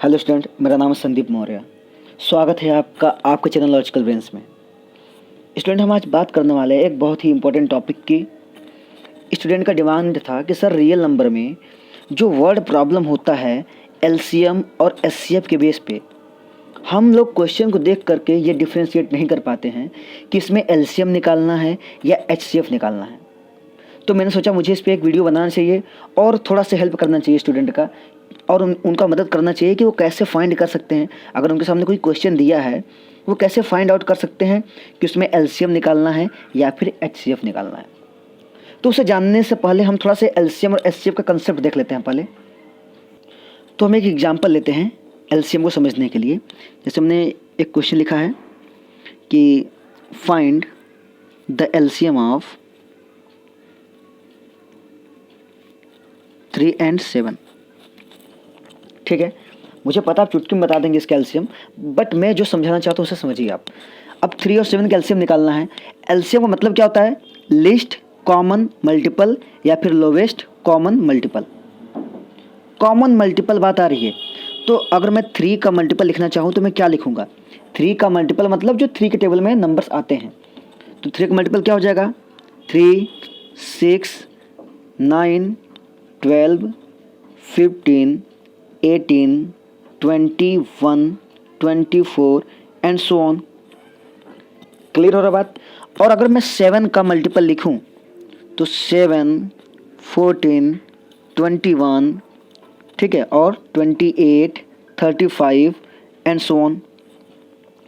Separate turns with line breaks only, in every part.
Hello student, मेरा नाम है संदीप मौर्य। स्वागत है आपका आपके चैनल लॉजिकल ब्रेन्स में। स्टूडेंट, हम आज बात करने वाले हैं एक बहुत ही इंपॉर्टेंट टॉपिक की। स्टूडेंट का डिमांड था कि सर रियल नंबर में जो वर्ड प्रॉब्लम होता है एलसीएम और एचसीएफ के बेस पे, हम लोग क्वेश्चन को देख करके ये डिफ्रेंशिएट नहीं कर पाते हैं कि इसमें एलसीएम निकालना है या एचसीएफ निकालना है। तो मैंने सोचा मुझे इस पर एक वीडियो बनाना चाहिए और थोड़ा सा हेल्प करना चाहिए स्टूडेंट का, और उनका मदद करना चाहिए कि वो कैसे फाइंड कर सकते हैं। अगर उनके सामने कोई क्वेश्चन दिया है वो कैसे फाइंड आउट कर सकते हैं कि उसमें एलसीएम निकालना है या फिर एचसीएफ निकालना है। तो उसे जानने से पहले हम थोड़ा सा एलसीएम और एचसीएफ का कंसेप्ट देख लेते हैं पहले। तो हम एक एग्जाम्पल लेते हैं एलसीएम को समझने के लिए। जैसे हमने एक क्वेश्चन लिखा है कि find the LCM of 3 and 7। ठीक है, मुझे पता आप चुटकी में बता देंगे इसका एलसीएम, बट मैं जो समझाना चाहता हूँ उसे समझिए आप। अब 3 और 7 का एलसीएम निकालना है। एलसीएम का मतलब क्या होता है? लीस्ट कॉमन मल्टीपल या फिर lowest common multiple. Common multiple बात आ रही है, तो अगर मैं 3 का मल्टीपल लिखना चाहूँ तो मैं क्या लिखूँगा? 3 का मल्टीपल मतलब जो 3 के टेबल में नंबर्स आते हैं, तो 3 का मल्टीपल क्या हो जाएगा? 3, 6, 9, 12, 15, 18, 21, 24 एंड सो ऑन। क्लियर हो रहा बात? और अगर मैं 7 का मल्टीपल लिखूं तो 7, 14, 21, ठीक है, और 28, 35 एंड सो ऑन।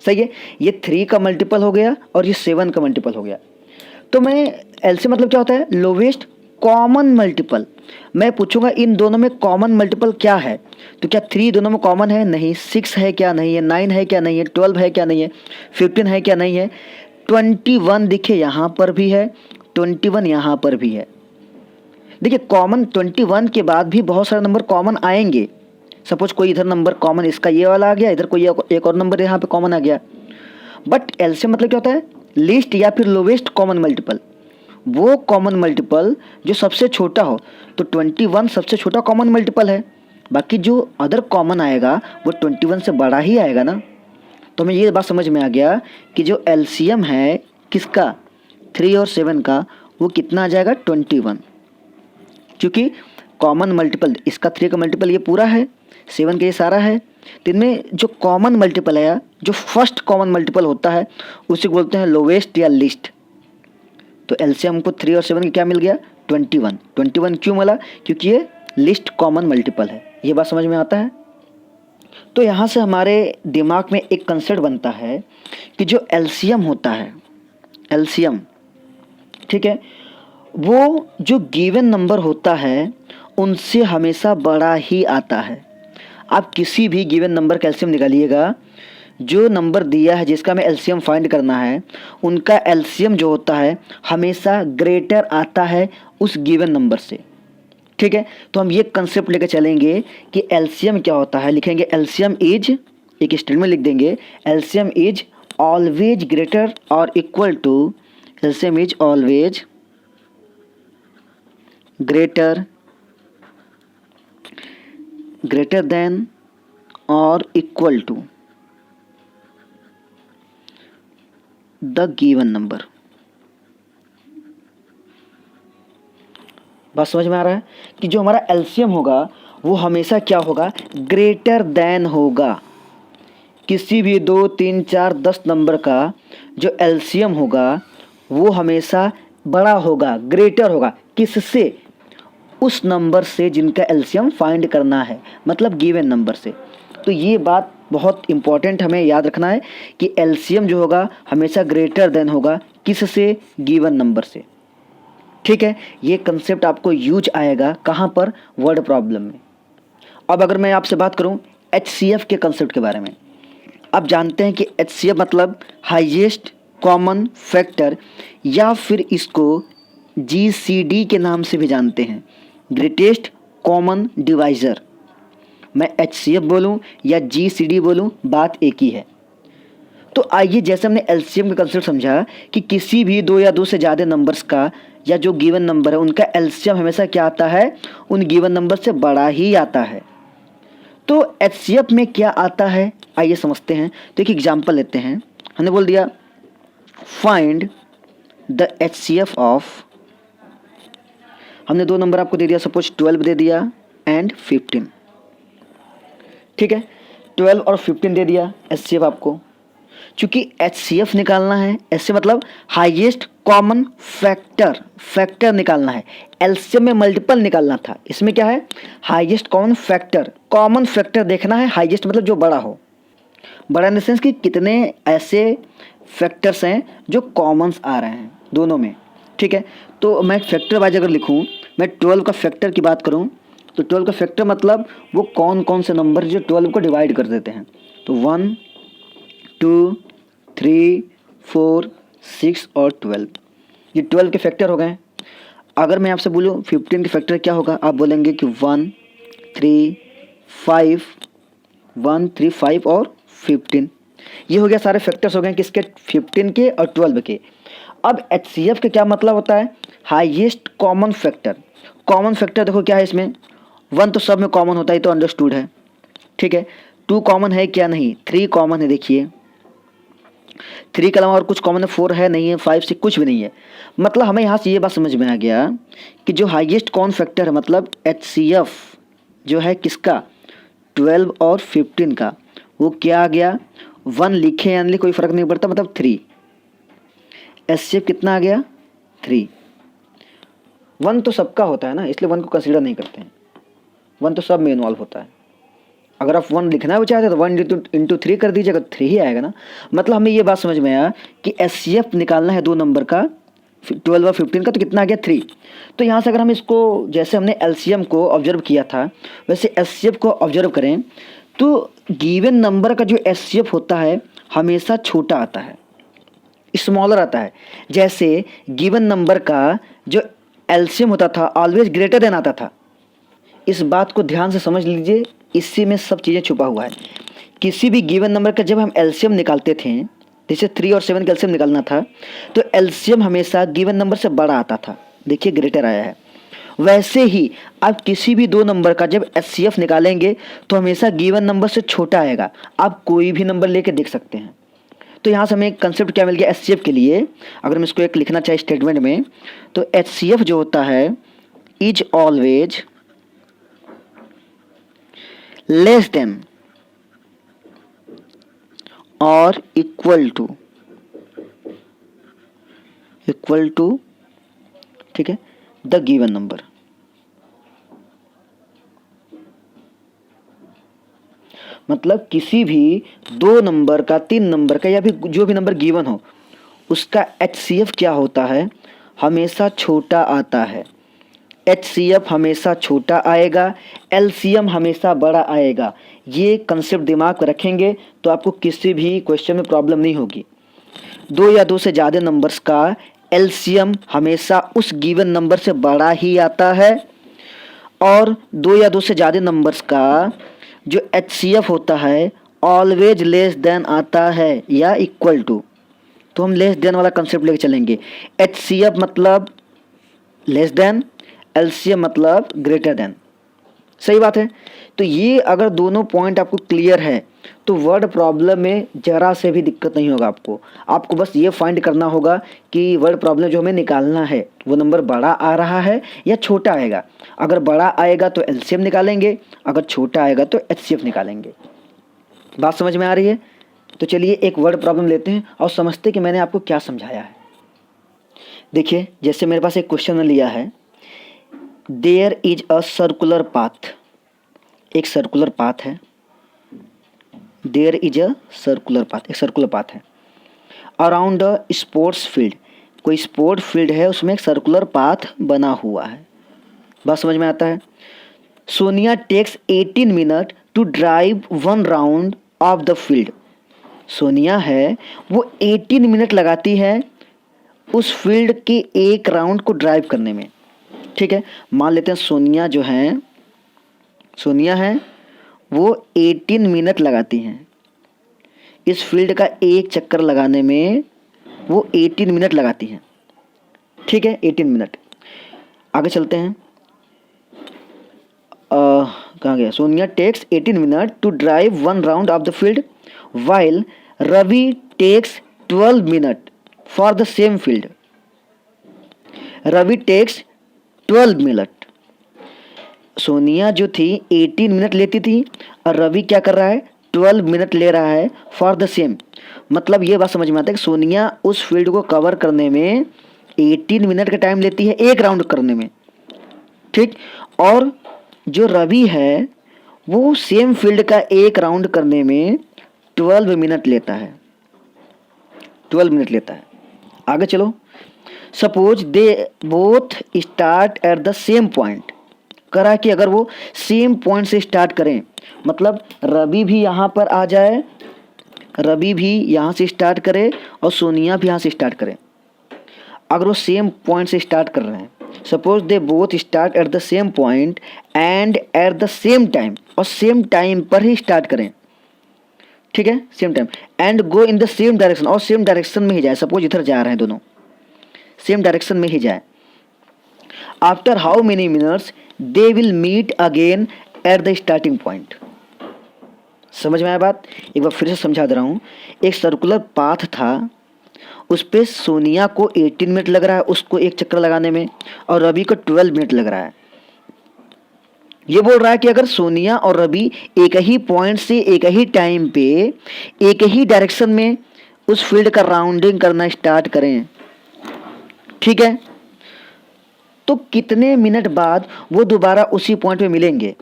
सही है, ये 3 का मल्टीपल हो गया और ये 7 का मल्टीपल हो गया। तो मैं एलसीएम मतलब क्या होता है? Lowest common multiple. मैं पूछूंगा इन दोनों में कॉमन मल्टीपल क्या है, तो क्या 3 दोनों में कॉमन है? नहीं। 6 है क्या? नहीं है। 9 है क्या? नहीं है। 12 है क्या? नहीं है। 15 है क्या? नहीं है। 21 दिखे यहाँ पर भी है, 21 यहाँ पर भी है। देखिए, कॉमन 21 के बाद भी बहुत सारे नंबर कॉमन आएंगे। सपोज कोई इधर नंबर कॉमन, इसका ये वाला आ गया, इधर कोई एक और नंबर यहाँ पे कॉमन आ गया। बट एलसीएम मतलब क्या होता है? लीस्ट या फिर लोवेस्ट कॉमन मल्टीपल। वो कॉमन मल्टीपल जो सबसे छोटा हो, तो 21 सबसे छोटा कॉमन मल्टीपल है। बाकी जो अदर कॉमन आएगा वो 21 से बड़ा ही आएगा ना। तो हमें ये बात समझ में आ गया कि जो एलसीएम है किसका, 3 और 7 का, वो कितना आ जाएगा? 21। क्योंकि कॉमन मल्टीपल इसका 3 का मल्टीपल ये पूरा है, 7 का ये सारा है। तो इनमें जो कॉमन मल्टीपल है, जो फर्स्ट कॉमन मल्टीपल होता है, उसे बोलते हैं लोवेस्ट या लीस्ट। तो एलसीएम को 3 और 7 का क्या मिल गया? 21। 21 क्यों मिला? क्योंकि ये लिस्ट कॉमन मल्टीपल है। ये बात समझ में आता है? तो यहाँ से हमारे दिमाग में एक कंसेप्ट बनता है कि जो एलसीएम होता है, एलसीएम, ठीक है, वो जो गिवन नंबर होता है उनसे हमेशा बड़ा ही आता है। आप किसी भी गिवन नंबर का एलसीएम निकालिएगा, जो नंबर दिया है जिसका हमें एलसीएम फाइंड करना है, उनका एलसीएम जो होता है हमेशा ग्रेटर आता है उस गिवन नंबर से। ठीक है, तो हम ये कंसेप्ट लेकर चलेंगे कि एलसीएम क्या होता है। लिखेंगे एलसीएम इज, एक स्टेटमेंट लिख देंगे, एलसीएम इज ऑलवेज ग्रेटर और equal to, LCM is always greater than और equal to the given number. बात समझ में आ रहा है कि जो हमारा एलसीएम होगा वो हमेशा क्या होगा? ग्रेटर देन होगा। किसी भी 2, 3, 4, 10 नंबर का जो एलसीएम होगा वो हमेशा बड़ा होगा, ग्रेटर होगा। किससे? उस नंबर से जिनका एलसीएम फाइंड करना है, मतलब गिवन नंबर से। तो ये बात बहुत इंपॉर्टेंट हमें याद रखना है कि एलसीएम जो होगा हमेशा ग्रेटर देन होगा, किससे? गिवन नंबर से। ठीक है, ये कंसेप्ट आपको यूज आएगा कहाँ पर? वर्ड प्रॉब्लम में। अब अगर मैं आपसे बात करूँ एचसीएफ के कंसेप्ट के बारे में, आप जानते हैं कि एचसीएफ मतलब हाईएस्ट कॉमन फैक्टर, या फिर इसको जीसीडी के नाम से भी जानते हैं, ग्रेटेस्ट कॉमन डिवाइजर। मैं एचसीएफ बोलूँ या जीसीडी बोलूँ, बात एक ही है। तो आइए, जैसे हमने एलसीएम का कंसेप्ट समझा कि किसी भी 2 या 2 से ज़्यादा नंबर्स का या जो गिवन नंबर है उनका एलसीएम हमेशा क्या आता है? उन गिवन नंबर से बड़ा ही आता है। तो HCF में क्या आता है आइए समझते हैं। तो एक एग्जाम्पल लेते हैं। हमने बोल दिया फाइंड द HCF ऑफ, हमने 2 नंबर आपको दे दिया, सपोज 12 दे दिया एंड 15, ठीक है। 12 और 15 दे दिया HCF आपको। चूंकि HCF निकालना है, ऐसे मतलब हाईएस्ट कॉमन फैक्टर, फैक्टर निकालना है। एलसीएम में मल्टीपल निकालना था, इसमें क्या है highest common factor, common factor देखना है। हाईएस्ट मतलब जो बड़ा हो, बड़ा इन द सेंस कि कितने ऐसे फैक्टर्स हैं जो कॉमन्स आ रहे हैं दोनों में, ठीक है। तो मैं फैक्टर वाइज अगर लिखूं, मैं 12 का फैक्टर की बात करूं तो 12 का फैक्टर मतलब वो कौन कौन से नंबर जो 12 को डिवाइड कर देते हैं। तो 1 2 3 4 6 और 12, ये 12 के फैक्टर हो गए। अगर मैं आपसे बोलूं 15 के फैक्टर क्या होगा, आप बोलेंगे कि 1 3 5, 1 3 5 और 15, ये हो गया सारे फैक्टर्स हो गए किसके, 15 के और 12 के। अब HCF के क्या मतलब होता है, highest common factor. Common factor देखो क्या है इसमें, 1 तो सब में कॉमन होता है, तो अंडरस्टूड है, ठीक है। 2 कॉमन है क्या, नहीं। 3 कॉमन है, देखिए 3 के अलावा और कुछ कॉमन है, 4 है नहीं है, 5 6 कुछ भी नहीं है। मतलब हमें यहाँ से ये बात समझ में आ गया कि जो हाईएस्ट कॉमन फैक्टर है मतलब HCF जो है किसका, 12 और 15 का, वो क्या आ गया, 1 लिखे या नहीं कोई फ़र्क नहीं पड़ता, मतलब 3। HCF कितना आ गया, 3। 1 तो सबका होता है ना, इसलिए 1 को कंसीडर नहीं करते हैं, 1 तो सब में इन्वॉल्व होता है। अगर आप 1 लिखना भी चाहते हैं तो 1 इंटू 3 कर दीजिएगा, 3 ही आएगा ना। मतलब हमें ये बात समझ में आया कि HCF निकालना है 2 नंबर का, 12 और 15 का, तो कितना आ गया 3। तो यहाँ से अगर हम इसको, जैसे हमने LCM को ऑब्जर्व किया था वैसे HCF को ऑब्जर्व करें तो गिवन नंबर का जो HCF होता है हमेशा छोटा आता है, स्मॉलर आता है। जैसे गिवन नंबर का जो LCM होता था ऑलवेज ग्रेटर देन आता था। इस बात को ध्यान से समझ लीजिए, इसी में सब चीज़ें छुपा हुआ है। किसी भी गिवन नंबर का जब हम LCM निकालते थे, जैसे 3 और 7 का LCM निकालना था, तो LCM हमेशा गिवन नंबर से बड़ा आता था, देखिए ग्रेटर आया है। वैसे ही आप किसी भी 2 नंबर का जब HCF निकालेंगे तो हमेशा गिवन नंबर से छोटा आएगा। आप कोई भी नंबर लेके देख सकते हैं। तो यहाँ से हमें एक कंसेप्ट क्या मिल गया HCF के लिए, अगर मैं इसको एक लिखना चाहे स्टेटमेंट में, तो HCF जो होता है इज ऑलवेज लेस देन और इक्वल टू, ठीक है, द गिवन नंबर। मतलब किसी भी 2 नंबर का, 3 नंबर का, या भी जो भी नंबर गिवन हो उसका HCF क्या होता है, हमेशा छोटा आता है। HCF हमेशा छोटा आएगा, LCM हमेशा बड़ा आएगा। ये कंसेप्ट दिमाग में रखेंगे तो आपको किसी भी क्वेश्चन में प्रॉब्लम नहीं होगी। 2 या 2 से ज़्यादा नंबर्स का LCM हमेशा उस गिवन नंबर से बड़ा ही आता है, और 2 या 2 से ज़्यादा नंबर्स का जो HCF होता है ऑलवेज लेस देन आता है या इक्वल टू। तो हम लेस देन वाला कंसेप्ट लेके चलेंगे। HCF मतलब लेस देन, LCM मतलब ग्रेटर देन, सही बात है। तो ये अगर दोनों पॉइंट आपको क्लियर है तो वर्ड प्रॉब्लम में ज़रा से भी दिक्कत नहीं होगा आपको बस ये फाइंड करना होगा कि वर्ड प्रॉब्लम जो हमें निकालना है वो नंबर बड़ा आ रहा है या छोटा आएगा। अगर बड़ा आएगा तो LCM निकालेंगे, अगर छोटा आएगा तो HCF निकालेंगे। बात समझ में आ रही है? तो चलिए एक वर्ड प्रॉब्लम लेते हैं और समझते कि मैंने आपको क्या समझाया है। देखिए जैसे मेरे पास एक क्वेश्चन लिया है, there is a circular path, एक सर्कुलर पाथ है, there is a circular path, एक सर्कुलर पाथ है अराउंड अ स्पोर्ट्स फील्ड, कोई स्पोर्ट फील्ड है उसमें एक सर्कुलर पाथ बना हुआ है। बात समझ में आता है? Sonia takes 18 minute to drive 1 round of the field, Sonia है वो 18 मिनट लगाती है उस फील्ड के एक राउंड को ड्राइव करने में, ठीक है। मान लेते हैं सोनिया है वो 18 मिनट लगाती हैं इस फील्ड का एक चक्कर लगाने में, वो 18 मिनट लगाती हैं, ठीक है, 18 मिनट। आगे चलते हैं। कहाँ गया, Sonia takes 18 minute to drive 1 round of the field while Ravi takes 12 minute for the same field. Ravi takes 12 minute, Sonia जो थी 18 मिनट लेती थी और रवि क्या कर रहा है 12 मिनट ले रहा है फॉर द सेम। मतलब ये बात समझ में आता है कि सोनिया उस फील्ड को कवर करने में 18 मिनट का टाइम लेती है एक राउंड करने में, ठीक। और जो रवि है वो सेम फील्ड का एक राउंड करने में 12 मिनट लेता है, 12 मिनट लेता है। आगे चलो, suppose they both start at the same point. करा कि अगर वो सेम पॉइंट से स्टार्ट करें, मतलब रवि भी यहाँ पर आ जाए, रवि भी यहाँ से स्टार्ट करे और सोनिया भी यहाँ से स्टार्ट करे। अगर वो सेम पॉइंट से स्टार्ट कर रहे हैं, suppose they both start at the same point and eight the same time, और सेम टाइम पर ही स्टार्ट करें, ठीक है, same time, and go in the same direction, और सेम डायरेक्शन में ही जाए। सपोज इधर जा रहे हैं दोनों, सेम डायरेक्शन में ही जाए। After how many minutes they will meet again at the starting point. समझ में आया बात? एक बार फिर से समझा दे रहा हूँ। एक सर्कुलर पाथ था, उस पर सोनिया को 18 मिनट लग रहा है उसको एक चक्कर लगाने में, और रवि को 12 मिनट लग रहा है। ये बोल रहा है कि अगर सोनिया और रवि एक ही पॉइंट से एक ही टाइम पे एक ही डायरेक्शन में उस फील्ड का राउंडिंग करना स्टार्ट करें, ठीक है, तो कितने मिनट बाद वो दोबारा उसी पॉइंट पे मिलेंगे।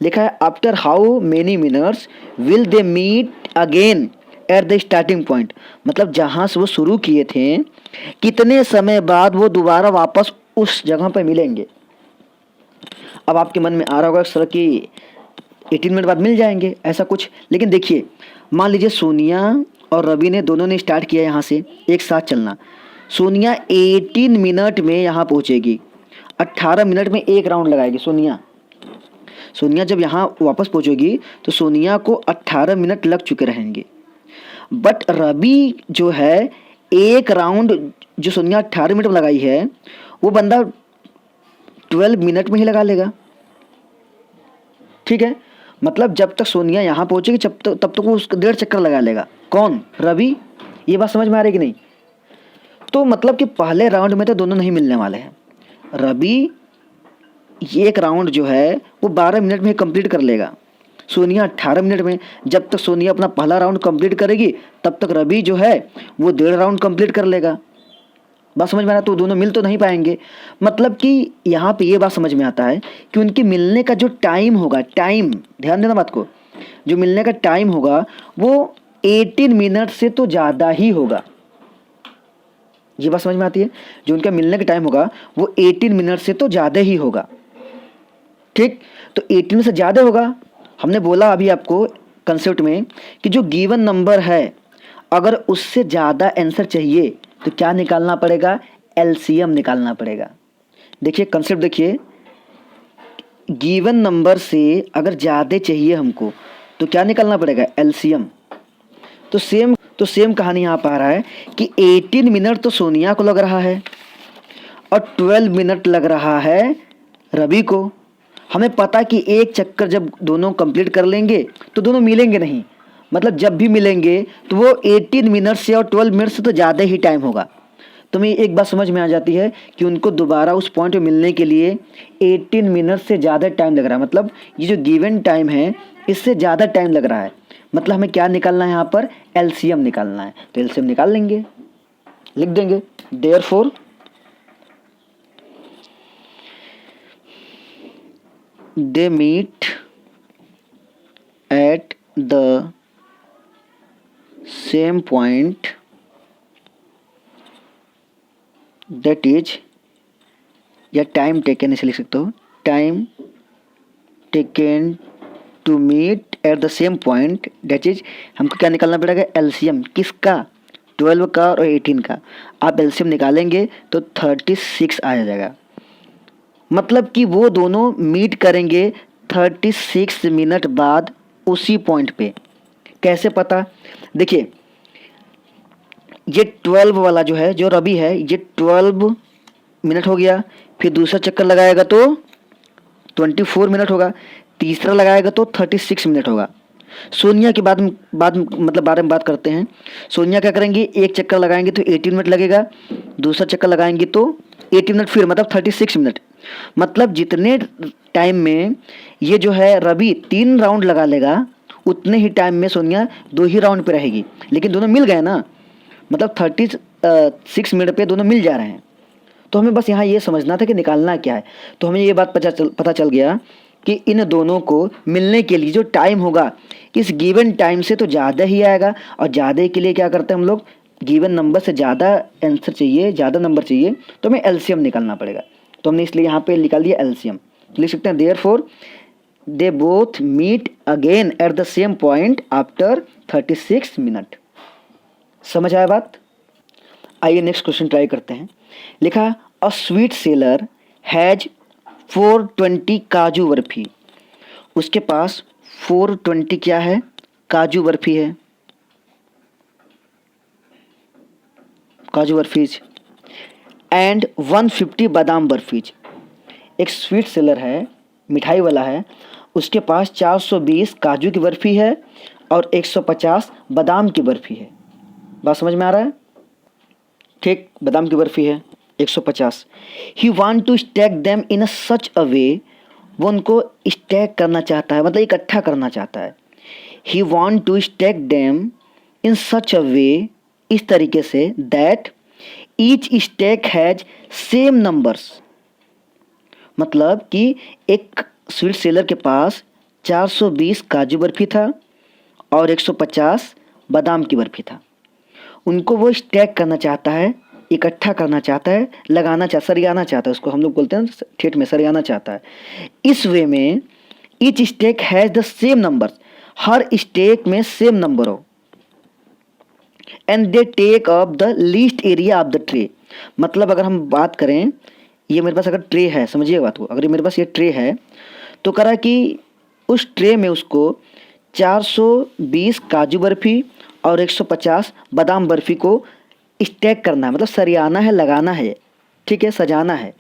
लिखा है after how many minutes will they meet again at the starting point. मतलब जहां से वो शुरू किए थे कितने समय बाद वो दोबारा वापस उस जगह पर मिलेंगे। अब आपके मन में आ रहा होगा सर कि 18 मिनट बाद मिल जाएंगे, ऐसा कुछ। लेकिन देखिए, मान लीजिए सोनिया और रवि ने दोनों ने स्टार्ट किया यहाँ से एक साथ चलना। सोनिया 18 मिनट में यहाँ पहुँचेगी, 18 मिनट में एक राउंड लगाएगी सोनिया जब यहाँ वापस पहुँचेगी तो सोनिया को 18 मिनट लग चुके रहेंगे। बट रवि जो है एक राउंड जो सोनिया 18 मिनट में लगाई है वो बंदा 12 मिनट में ही लगा लेगा, ठीक है। मतलब जब तक सोनिया यहाँ पहुँचेगी तब तक वो उसका 1.5 चक्कर लगा लेगा। कौन? रवि। ये बात समझ में आ रही कि नहीं? तो मतलब कि पहले राउंड में तो दोनों नहीं मिलने वाले हैं। रवि ये एक राउंड जो है वो 12 मिनट में कंप्लीट कर लेगा, सोनिया 18 मिनट में। जब तक सोनिया अपना पहला राउंड कंप्लीट करेगी तब तक रवि जो है वो 1.5 राउंड कंप्लीट कर लेगा। बात समझ में आ रहा? तो दोनों मिल तो नहीं पाएंगे। मतलब कि यहाँ पे ये बात समझ में आता है कि उनके मिलने का जो टाइम होगा, टाइम ध्यान देना बात को, जो मिलने का टाइम होगा वो 18 मिनट से तो ज़्यादा ही होगा। ये बात समझ में आती है? जो उनका मिलने का टाइम होगा वो 18 मिनट से तो ज़्यादा ही होगा, ठीक। तो 18 से ज़्यादा होगा। हमने बोला अभी आपको कंसेप्ट में कि जो गिवन नंबर है अगर उससे ज़्यादा आंसर चाहिए तो क्या निकालना पड़ेगा? एलसीएम निकालना पड़ेगा। देखिए कंसेप्ट देखिए, गिवन नंबर से अगर ज़्यादा चाहिए हमको तो क्या निकालना पड़ेगा? एलसीएम। तो सेम कहानी यहाँ पर आ रहा है कि 18 मिनट तो सोनिया को लग रहा है और 12 मिनट लग रहा है रवि को। हमें पता कि एक चक्कर जब दोनों कंप्लीट कर लेंगे तो दोनों मिलेंगे नहीं, मतलब जब भी मिलेंगे तो वो 18 मिनट से और 12 मिनट से तो ज़्यादा ही टाइम होगा। तो मैं एक बात समझ में आ जाती है कि उनको दोबारा उस पॉइंट पे मिलने के लिए 18 मिनट से ज़्यादा टाइम लग रहा है। मतलब ये जो गिवन टाइम है इससे ज़्यादा टाइम लग रहा है। मतलब हमें क्या निकालना है यहाँ पर? एलसीएम निकालना है। तो एलसीएम निकाल लेंगे, लिख देंगे therefore they meet at the same point, that is, या टाइम टेकन इसे लिख सकते हो, time taken to meet at the same point, that is. हमको क्या निकालना पड़ेगा? एलसीएम। किसका? 12 का और 18 का। आप एलसीएम निकालेंगे तो 36 आ जाएगा। मतलब कि वो दोनों मीट करेंगे 36 मिनट बाद उसी पॉइंट पे। कैसे पता? देखिए ये 12 वाला जो है, जो रवि है, ये 12 मिनट हो गया, फिर दूसरा चक्कर लगाएगा तो 24 मिनट होगा, तीसरा लगाएगा तो 36 मिनट होगा। सोनिया की मतलब बारे में बात करते हैं। सोनिया क्या करेंगी, एक चक्कर लगाएंगे तो 18 मिनट लगेगा, दूसरा चक्कर लगाएंगे तो 80 मिनट, फिर मतलब 36 मिनट। मतलब जितने टाइम में ये जो है रवि 3 राउंड लगा लेगा, उतने ही टाइम में सोनिया 2 ही राउंड पे रहेगी। लेकिन दोनों मिल गए ना, मतलब 36 मिनट पे दोनों मिल जा रहे हैं। तो हमें बस यहाँ ये समझना था कि निकालना क्या है। तो हमें ये बात पता चल गया कि इन दोनों को मिलने के लिए जो टाइम होगा इस गिवन टाइम से तो ज़्यादा ही आएगा, और ज़्यादा के लिए क्या करते हैं हम लोग, गिवन नंबर से ज़्यादा आंसर चाहिए, ज़्यादा नंबर चाहिए, तो हमें एलसीएम निकालना पड़ेगा। तो हमने इसलिए यहाँ पे निकाल दिया एलसीएम। लिख सकते हैं therefore they both meet again at the same point after 36 minute. समझ आया बात? आइए नेक्स्ट क्वेश्चन ट्राई करते हैं। लिखा अ स्वीट सेलर हैज 420 काजू बर्फी। उसके पास 420 क्या है, काजू बर्फी है, काजू बर्फीज, एंड 150 बादाम बर्फीज। एक स्वीट सेलर है, मिठाई वाला है, उसके पास 420 काजू की बर्फी है और 150 बादाम की बर्फी है। बात समझ में आ रहा है? ठीक, बादाम की बर्फी है 150। He want to stack them in a such a way, वो उनको स्टैक करना चाहता है, मतलब इकट्ठा करना चाहता है। He want to stack them in such a way, इस तरीके से, that each stack has same numbers. मतलब कि एक स्वीट सेलर के पास 420 काजू बर्फी था और 150 बादाम की बर्फी था। उनको वो स्टैक करना चाहता है, इकट्ठा करना चाहता है, सरियाना चाहता है, उसको हम लोग बोलते हैं ठेठ में सरियाना चाहता है। इस वे में each stack has the same number, हर स्टैक में सेम नंबर हो, and they take up the least area of the tray. मतलब अगर हम बात करें, ये मेरे पास अगर ट्रे है, समझिए बात को, अगर ये मेरे पास ये ट्रे है तो करा कि उस ट्रे में उसको 420 काजू बर्फी और 150 बादाम बर्फी को स्टैक करना है, मतलब सरियाना है, लगाना है, ठीक है, सजाना है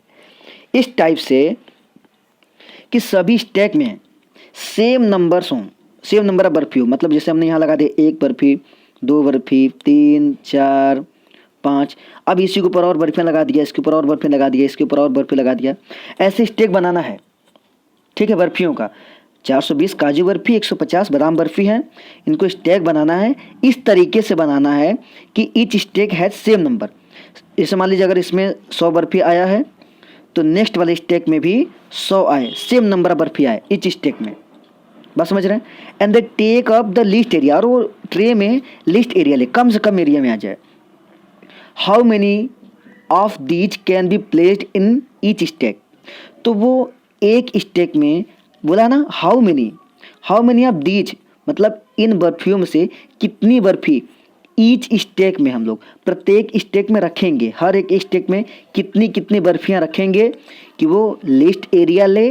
इस टाइप से कि सभी स्टैक में सेम नंबर्स हों, सेम नंबर ऑफ बर्फी हो। मतलब जैसे हमने यहाँ लगा दिया 1 बर्फी, 2 बर्फी, 3, 4, 5, अब इसी के ऊपर और बर्फियाँ लगा दिया, इसके ऊपर और बर्फी लगा दिया, इसके ऊपर और बर्फी लगा दिया, ऐसे स्टैक बनाना है, ठीक है, बर्फियों का। 420 काजू बर्फी, 150 बादाम बर्फी है, इनको स्टैक बनाना है, इस तरीके से बनाना है कि each stack has same number. जैसे मान लीजिए अगर इसमें 100 बर्फी आया है तो नेक्स्ट वाले स्टैक में भी 100 आए, सेम नंबर ऑफ बर्फी आए ईच स्टैक में। बस समझ रहे हैं? And they take up the least area, और वो ट्रे में लीस्ट एरिया ले, कम से कम एरिया में आ जाए। How many of these can be placed in each stack, तो वो एक स्टैक में बोला ना, हाउ मेनी ऑफ दीज, मतलब इन बर्फियों में से कितनी बर्फी ईच स्टैक में हम लोग प्रत्येक स्टैक में रखेंगे, हर एक स्टैक में कितनी कितनी बर्फियां रखेंगे कि वो लिस्ट एरिया ले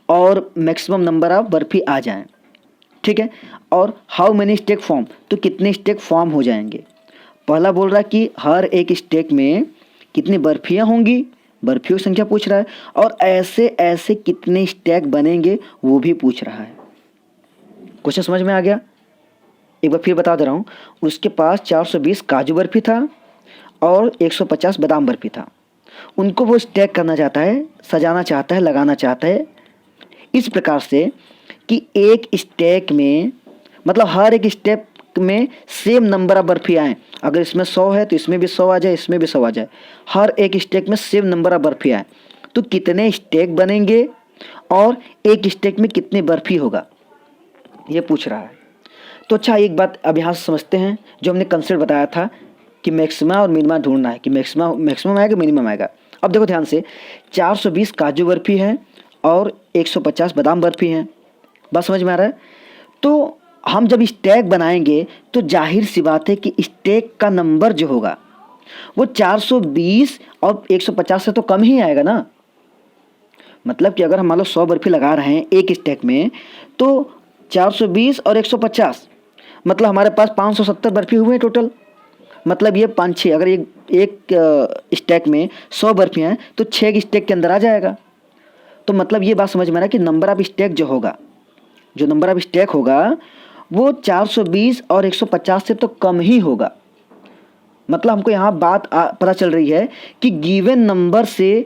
और मैक्सिमम नंबर ऑफ बर्फी आ जाएं, ठीक है। और हाउ मेनी स्टैक फॉर्म, तो कितने स्टैक फॉर्म हो जाएंगे। पहला बोल रहा है कि हर एक स्टैक में कितनी बर्फियां होंगी, बर्फियों की संख्या पूछ रहा है, और ऐसे ऐसे कितने स्टैक बनेंगे वो भी पूछ रहा है। क्वेश्चन समझ में आ गया? एक बार फिर बता दे रहा हूँ, उसके पास 420 काजू बर्फी था और 150 बादाम बर्फी था। उनको वो स्टैक करना चाहता है, सजाना चाहता है, लगाना चाहता है इस प्रकार से कि एक स्टैक में, मतलब हर एक स्टैक में सेम नंबर ऑफ बर्फी आए। अगर इसमें 100 है तो इसमें भी 100 आ जाए, इसमें भी 100 आ जाए, हर एक स्टैक में सेम नंबर ऑफ बर्फी आए। तो कितने स्टैक बनेंगे और एक स्टैक में कितनी बर्फी होगा, ये पूछ रहा है। तो अच्छा, एक बात अब यहाँ से समझते हैं, जो हमने कंसेप्ट बताया था कि मैक्सिमा और मिनिमा ढूंढना है, कि मैक्सिमम आएगा मिनिमम आएगा। अब देखो ध्यान से, 420 काजू बर्फी है और 150 बादाम बर्फी है। बात समझ में आ रहा है? तो हम जब स्टैक बनाएंगे तो जाहिर सी बात है कि स्टैक का नंबर जो होगा वो 420 और 150 से तो कम ही आएगा ना। मतलब कि अगर हम मान लो 100 बर्फी लगा रहे हैं एक स्टैक में, तो 420 और 150 मतलब हमारे पास 570 बर्फी हुए हैं टोटल। मतलब ये 5-6, अगर एक स्टैक में 100 बर्फियाँ हैं तो 6 स्टैक के अंदर आ जाएगा। तो मतलब ये बात समझ में आ रहा है कि नंबर ऑफ स्टैक जो होगा, जो नंबर ऑफ स्टैक होगा वो 420 और 150 से तो कम ही होगा। मतलब हमको यहाँ बात पता चल रही है कि गिवन नंबर से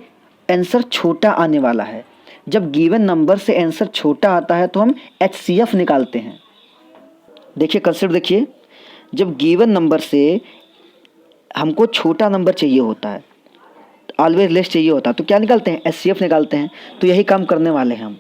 आंसर छोटा आने वाला है। जब गिवन नंबर से आंसर छोटा आता है तो हम HCF निकालते हैं। देखिए कंसेप्ट देखिए, जब गिवन नंबर से हमको छोटा नंबर चाहिए होता है, ऑलवेज लेस चाहिए होता है, तो क्या निकालते हैं, HCF निकालते हैं। तो यही काम करने वाले हैं हम।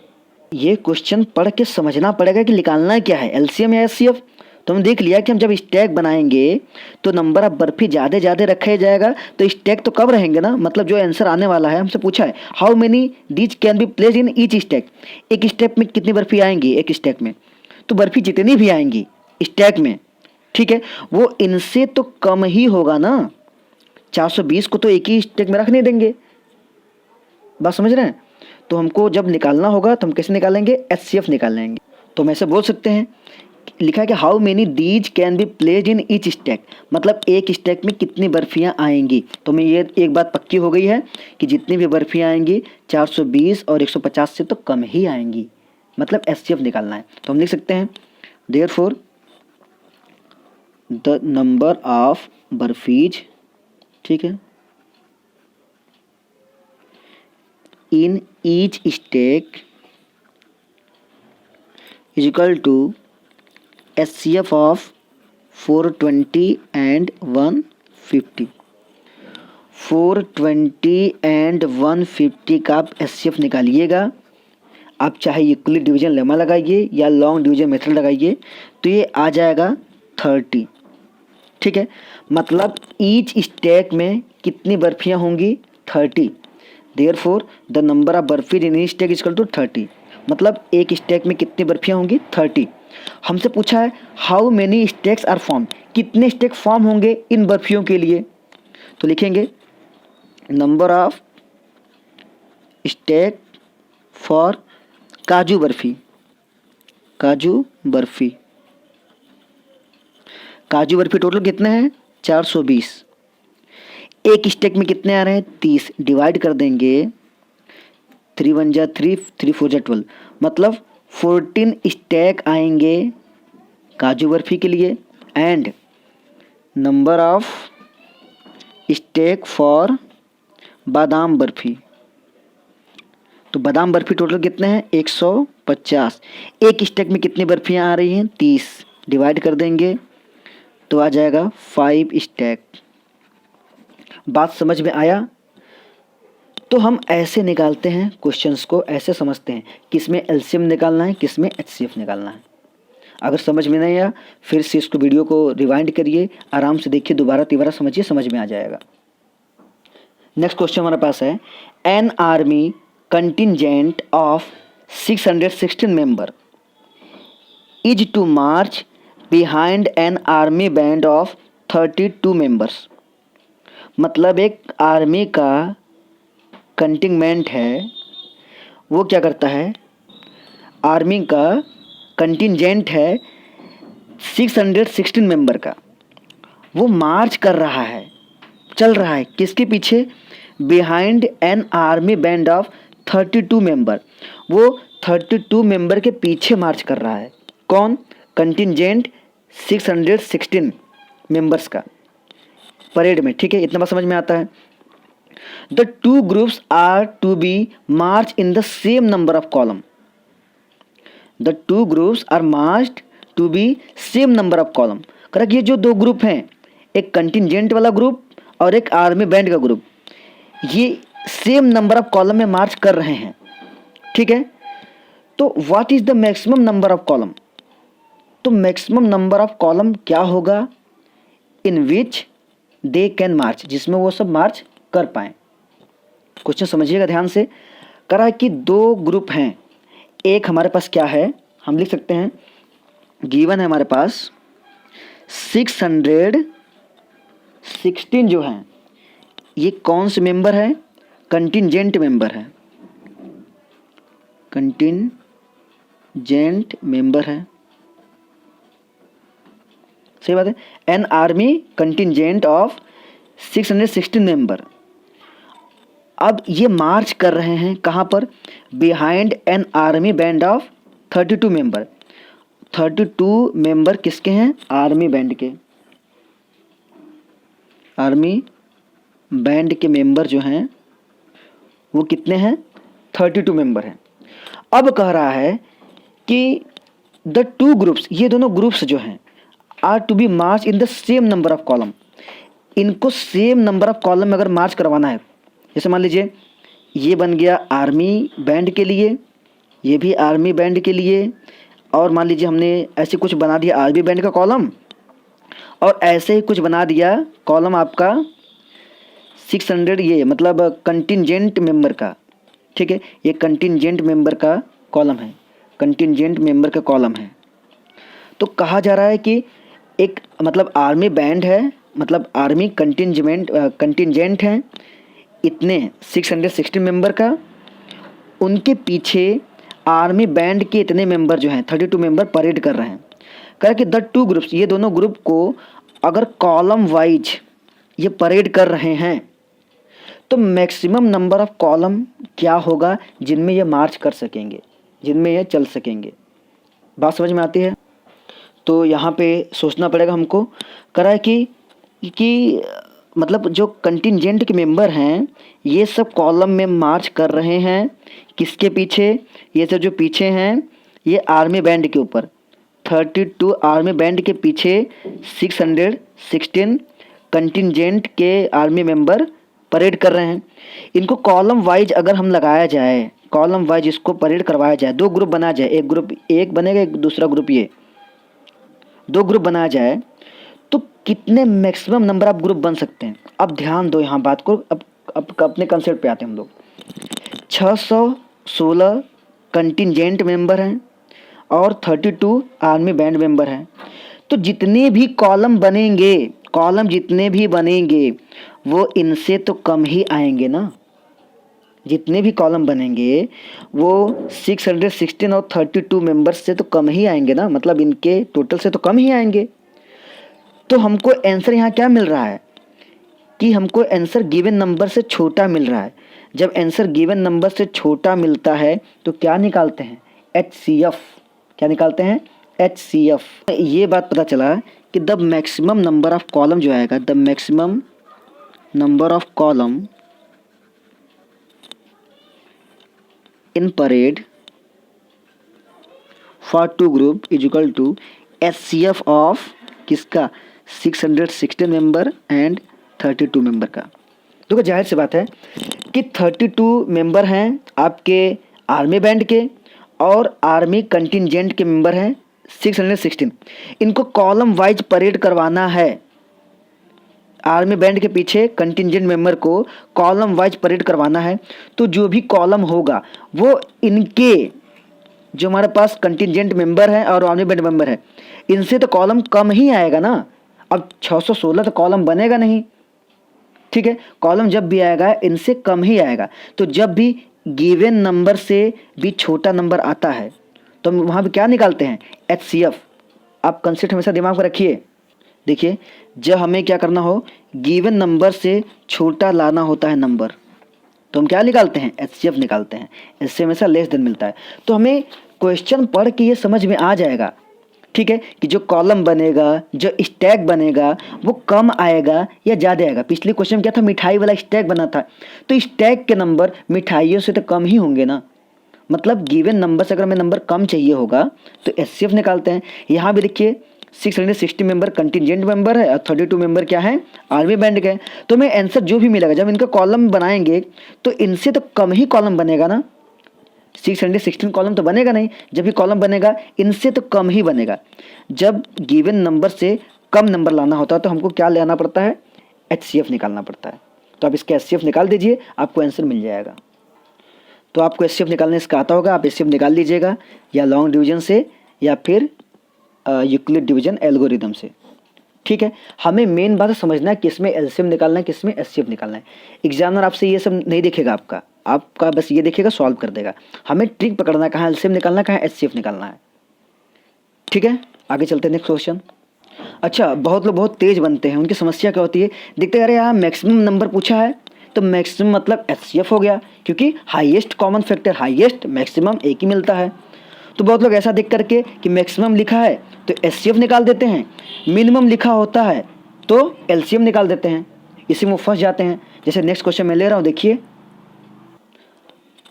ये क्वेश्चन पढ़ के समझना पड़ेगा कि निकालना क्या है, LCM या HCF। तो हम देख लिया कि हम जब स्टैक बनाएंगे तो नंबर ऑफ बर्फी ज़्यादा रखा जाएगा, तो स्टैक तो कब रहेंगे ना, मतलब जो आंसर आने वाला है हमसे पूछा है how many these can be placed in each stack. एक स्टैक में कितनी बर्फी आएंगी, एक स्टैक में, तो बर्फी जितनी भी आएंगी स्टैक में, ठीक है, वो इनसे तो कम ही होगा ना। 420 को तो एक ही स्टैक में रख नहीं देंगे, बात समझ रहे हैं। तो हमको जब निकालना होगा तो हम कैसे निकालेंगे, HCF निकालेंगे। तो हम ऐसे बोल सकते हैं, लिखा है कि how many these can be placed in each stack, मतलब एक स्टैक में कितनी बर्फियां आएंगी। तो मैं ये एक बात पक्की हो गई है कि जितनी भी बर्फियां आएंगी 420 और 150 से तो कम ही आएंगी, मतलब HCF निकालना है। तो हम लिख सकते हैं देयरफॉर द नंबर ऑफ बर्फीज, ठीक है, in each stack is equal to HCF of 420 and 150। 420 and 150 का आप HCF निकालिएगा। आप चाहे यूक्लिड डिवीजन लेमा लगाइए या लॉन्ग डिवीजन मेथड लगाइए, तो ये आ जाएगा 30, ठीक है। मतलब ईच स्टैक में कितनी बर्फियाँ होंगी, 30। Therefore the number of barfis in stack is equal to 30, मतलब एक स्टैक में कितनी बर्फियाँ होंगी, 30। हमसे पूछा है how many stacks are form, कितने स्टैक फॉर्म होंगे इन बर्फियों के लिए। तो लिखेंगे नंबर ऑफ स्टैक फॉर काजू बर्फी। काजू बर्फी टोटल कितने हैं, 420। एक स्टैक में कितने आ रहे हैं, 30। डिवाइड कर देंगे, 3 1 जा 3, 3 4 जा 12, मतलब 14 स्टैक आएंगे काजू बर्फी के लिए। And number of stack for बादाम बर्फी, तो बादाम बर्फी टोटल कितने हैं, 150। एक स्टैक में कितनी बर्फियाँ आ रही हैं, 30। डिवाइड कर देंगे तो आ जाएगा 5 स्टैक। बात समझ में आया। तो हम ऐसे निकालते हैं क्वेश्चंस को, ऐसे समझते हैं किसमें LCM निकालना है, किसमें HCF निकालना है। अगर समझ में नहीं आया फिर से इसको वीडियो को रिवाइंड करिए, आराम से देखिए, दोबारा तीबारा समझिए, समझ में आ जाएगा। नेक्स्ट क्वेश्चन हमारे पास है, an army contingent of 616 member is to march behind an army band of 32 members. मतलब एक आर्मी का कंटिंगमेंट है, वो क्या करता है, आर्मी का कंटिजेंट है 616 मेंबर का, वो मार्च कर रहा है, चल रहा है किसके पीछे, behind an army band of 32 member. वो 32 मेंबर के पीछे मार्च कर रहा है। कौन, कंटिजेंट 616 मेंबर्स का परेड में, ठीक है, इतना बात समझ में आता है। The two groups are to be march in the same number of column. The two groups are marched to be same number of column. Correct, ये जो दो ग्रुप हैं, एक कंटिजेंट वाला ग्रुप और एक आर्मी बैंड का ग्रुप, ये सेम नंबर ऑफ कॉलम में मार्च कर रहे हैं, ठीक है। तो what is the maximum number of column, तो मैक्सिमम नंबर ऑफ कॉलम क्या होगा, इन विच दे कैन मार्च, जिसमें वो सब मार्च कर पाए। क्वेश्चन समझिएगा ध्यान से। करा कि दो ग्रुप हैं, एक हमारे पास क्या है, हम लिख सकते हैं गिवन है हमारे पास 616 जो हैं, ये कौन से मेंबर है, कंटिजेंट मेंबर है, कंटिजेंट मेंबर है, सही बात है। An army contingent of 616 member, अब ये मार्च कर रहे हैं कहाँ पर? Behind an army band of 32 member. 32 member किसके हैं? आर्मी बैंड के। आर्मी बैंड के मेंबर जो हैं वो कितने हैं? 32 मेंबर हैं। अब कह रहा है कि द टू ग्रुप्स, ये दोनों ग्रुप्स जो हैं, are to be march in the same number of column. इनको सेम नंबर ऑफ कॉलम में अगर मार्च करवाना है, जैसे मान लीजिए ये बन गया आर्मी बैंड के लिए, ये भी आर्मी बैंड के लिए, और मान लीजिए हमने ऐसे कुछ बना दिया आर्मी बैंड का कॉलम, और ऐसे ही कुछ बना दिया कॉलम आपका 600, ये मतलब कंटिंजेंट मेंबर का। ठीक है, ये कंटिंजेंट मेंबर का कॉलम है, कंटिंजेंट मेंबर का कॉलम है। तो कहा जा रहा है कि एक मतलब आर्मी बैंड है, मतलब आर्मी कंटिंजेंट है इतने 616 मेंबर का, उनके पीछे आर्मी बैंड के इतने मेंबर जो हैं 32 मेंबर परेड कर रहे हैं। कह कि द टू ग्रुप्स, ये दोनों ग्रुप को अगर कॉलम वाइज ये परेड कर रहे हैं तो मैक्सिमम नंबर ऑफ कॉलम क्या होगा जिनमें ये मार्च कर सकेंगे, जिनमें ये चल सकेंगे। बात समझ में आती है? तो यहाँ पे सोचना पड़ेगा हमको। कह रहा है कि मतलब जो कंटिंजेंट के मेंबर हैं ये सब कॉलम में मार्च कर रहे हैं, किसके पीछे? ये सब जो पीछे हैं ये आर्मी बैंड के ऊपर, 32 आर्मी बैंड के पीछे 616 कंटिंजेंट के आर्मी मेंबर परेड कर रहे हैं। इनको कॉलम वाइज अगर हम लगाया जाए, कॉलम वाइज इसको परेड करवाया जाए, दो ग्रुप बनाया जाए, एक ग्रुप एक बनेगा, एक दूसरा ग्रुप ये, दो ग्रुप बनाया जाए तो कितने मैक्सिमम नंबर ऑफ ग्रुप बन सकते हैं? अब ध्यान दो यहाँ बात को। अब अपने कंसेप्ट पे आते हैं हम लोग। 616 कंटिंजेंट मेंबर हैं और 32 आर्मी बैंड मेंबर हैं। तो जितने भी कॉलम बनेंगे, कॉलम जितने भी बनेंगे वो इनसे तो कम ही आएंगे ना। जितने भी कॉलम बनेंगे वो 616 और 32 मेंबर्स से तो कम ही आएंगे ना, मतलब इनके टोटल से तो कम ही आएंगे। तो हमको आंसर यहाँ क्या मिल रहा है कि हमको आंसर गिवन नंबर से छोटा मिल रहा है। जब आंसर गिवन नंबर से छोटा मिलता है तो क्या निकालते हैं? HCF। क्या निकालते हैं? HCF। ये बात पता चला कि the maximum number of column जो आएगा, the maximum number of column in parade for two group is equal to HCF of किसका? 616 मेंबर एंड 32 मेंबर का। देखो जाहिर सी बात है कि 32 मेंबर हैं आपके आर्मी बैंड के और आर्मी कंटिंजेंट के मेंबर हैं 616। इनको कॉलम वाइज परेड करवाना है। आर्मी बैंड के पीछे कंटिंजेंट मेंबर को कॉलम वाइज परेड करवाना है। तो जो भी कॉलम होगा वो इनके जो हमारे पास कंटिंजेंट मेंबर है और आर्मी बैंड मेंबर है इनसे तो कॉलम कम ही आएगा ना। अब 616 तो कॉलम बनेगा नहीं, ठीक है, कॉलम जब भी आएगा इनसे कम ही आएगा। तो जब भी गिवन नंबर से भी छोटा नंबर आता है तो हम वहाँ पे क्या निकालते हैं? HCF। आप कंसेप्ट हमेशा दिमाग में रखिए। देखिए जब हमें क्या करना हो, गिवन नंबर से छोटा लाना होता है नंबर, तो हम क्या निकालते हैं? HCF निकालते हैं। इससे हमेशा लेस देन मिलता है। तो हमें क्वेश्चन पढ़ के ये समझ में आ जाएगा, ठीक है, कि जो कॉलम बनेगा, जो स्टैक बनेगा वो कम आएगा या ज़्यादा आएगा। पिछले क्वेश्चन में क्या था? मिठाई वाला स्टैक बना था, तो स्टैक के नंबर मिठाइयों से तो कम ही होंगे ना। मतलब गिवन नंबर से अगर हमें नंबर कम चाहिए होगा तो HCF निकालते हैं। यहाँ भी देखिए 660 मेंबर कंटिंजेंट मेंबर है और 32 मेंबर क्या है? आर्मी बैंड के। तो हमें आंसर जो भी मिलेगा जब इनका कॉलम बनाएंगे तो इनसे तो कम ही कॉलम बनेगा ना। 616 कॉलम तो बनेगा नहीं, जब भी कॉलम बनेगा इनसे तो कम ही बनेगा। जब गिवन नंबर से कम नंबर लाना होता है तो हमको क्या लेना पड़ता है? HCF निकालना पड़ता है। तो आप इसका HCF निकाल दीजिए, आपको आंसर मिल जाएगा। तो आपको HCF निकालने इसका आता होगा, आप HCF निकाल लीजिएगा या लॉन्ग डिवीजन से या फिर यूक्लिड डिवीजन एल्गोरिदम से, ठीक है। हमें मेन बात समझना है किसमें एलसीएम निकालना है, किसमें HCF निकालना है। एग्जामिनर आपसे ये सब नहीं देखेगा, आपका बस ये देखेगा, सॉल्व कर देगा। हमें ट्रिक पकड़ना है, कहाँ एलसीएम निकालना है, कहाँ HCF निकालना है, ठीक है। आगे चलते हैं नेक्स्ट क्वेश्चन। अच्छा, बहुत लोग बहुत तेज बनते हैं, उनकी समस्या क्या होती है, देखते अरे यार मैक्सिमम नंबर पूछा है तो मैक्सिमम मतलब HCF हो गया, क्योंकि highest common factor, highest maximum एक ही मिलता है। तो बहुत लोग ऐसा देख करके कि मैक्सिमम लिखा है तो HCF निकाल देते हैं, मिनिमम लिखा होता है तो LCM निकाल देते हैं, इसी में फंस जाते हैं। जैसे नेक्स्ट क्वेश्चन मैं ले रहा हूँ, देखिए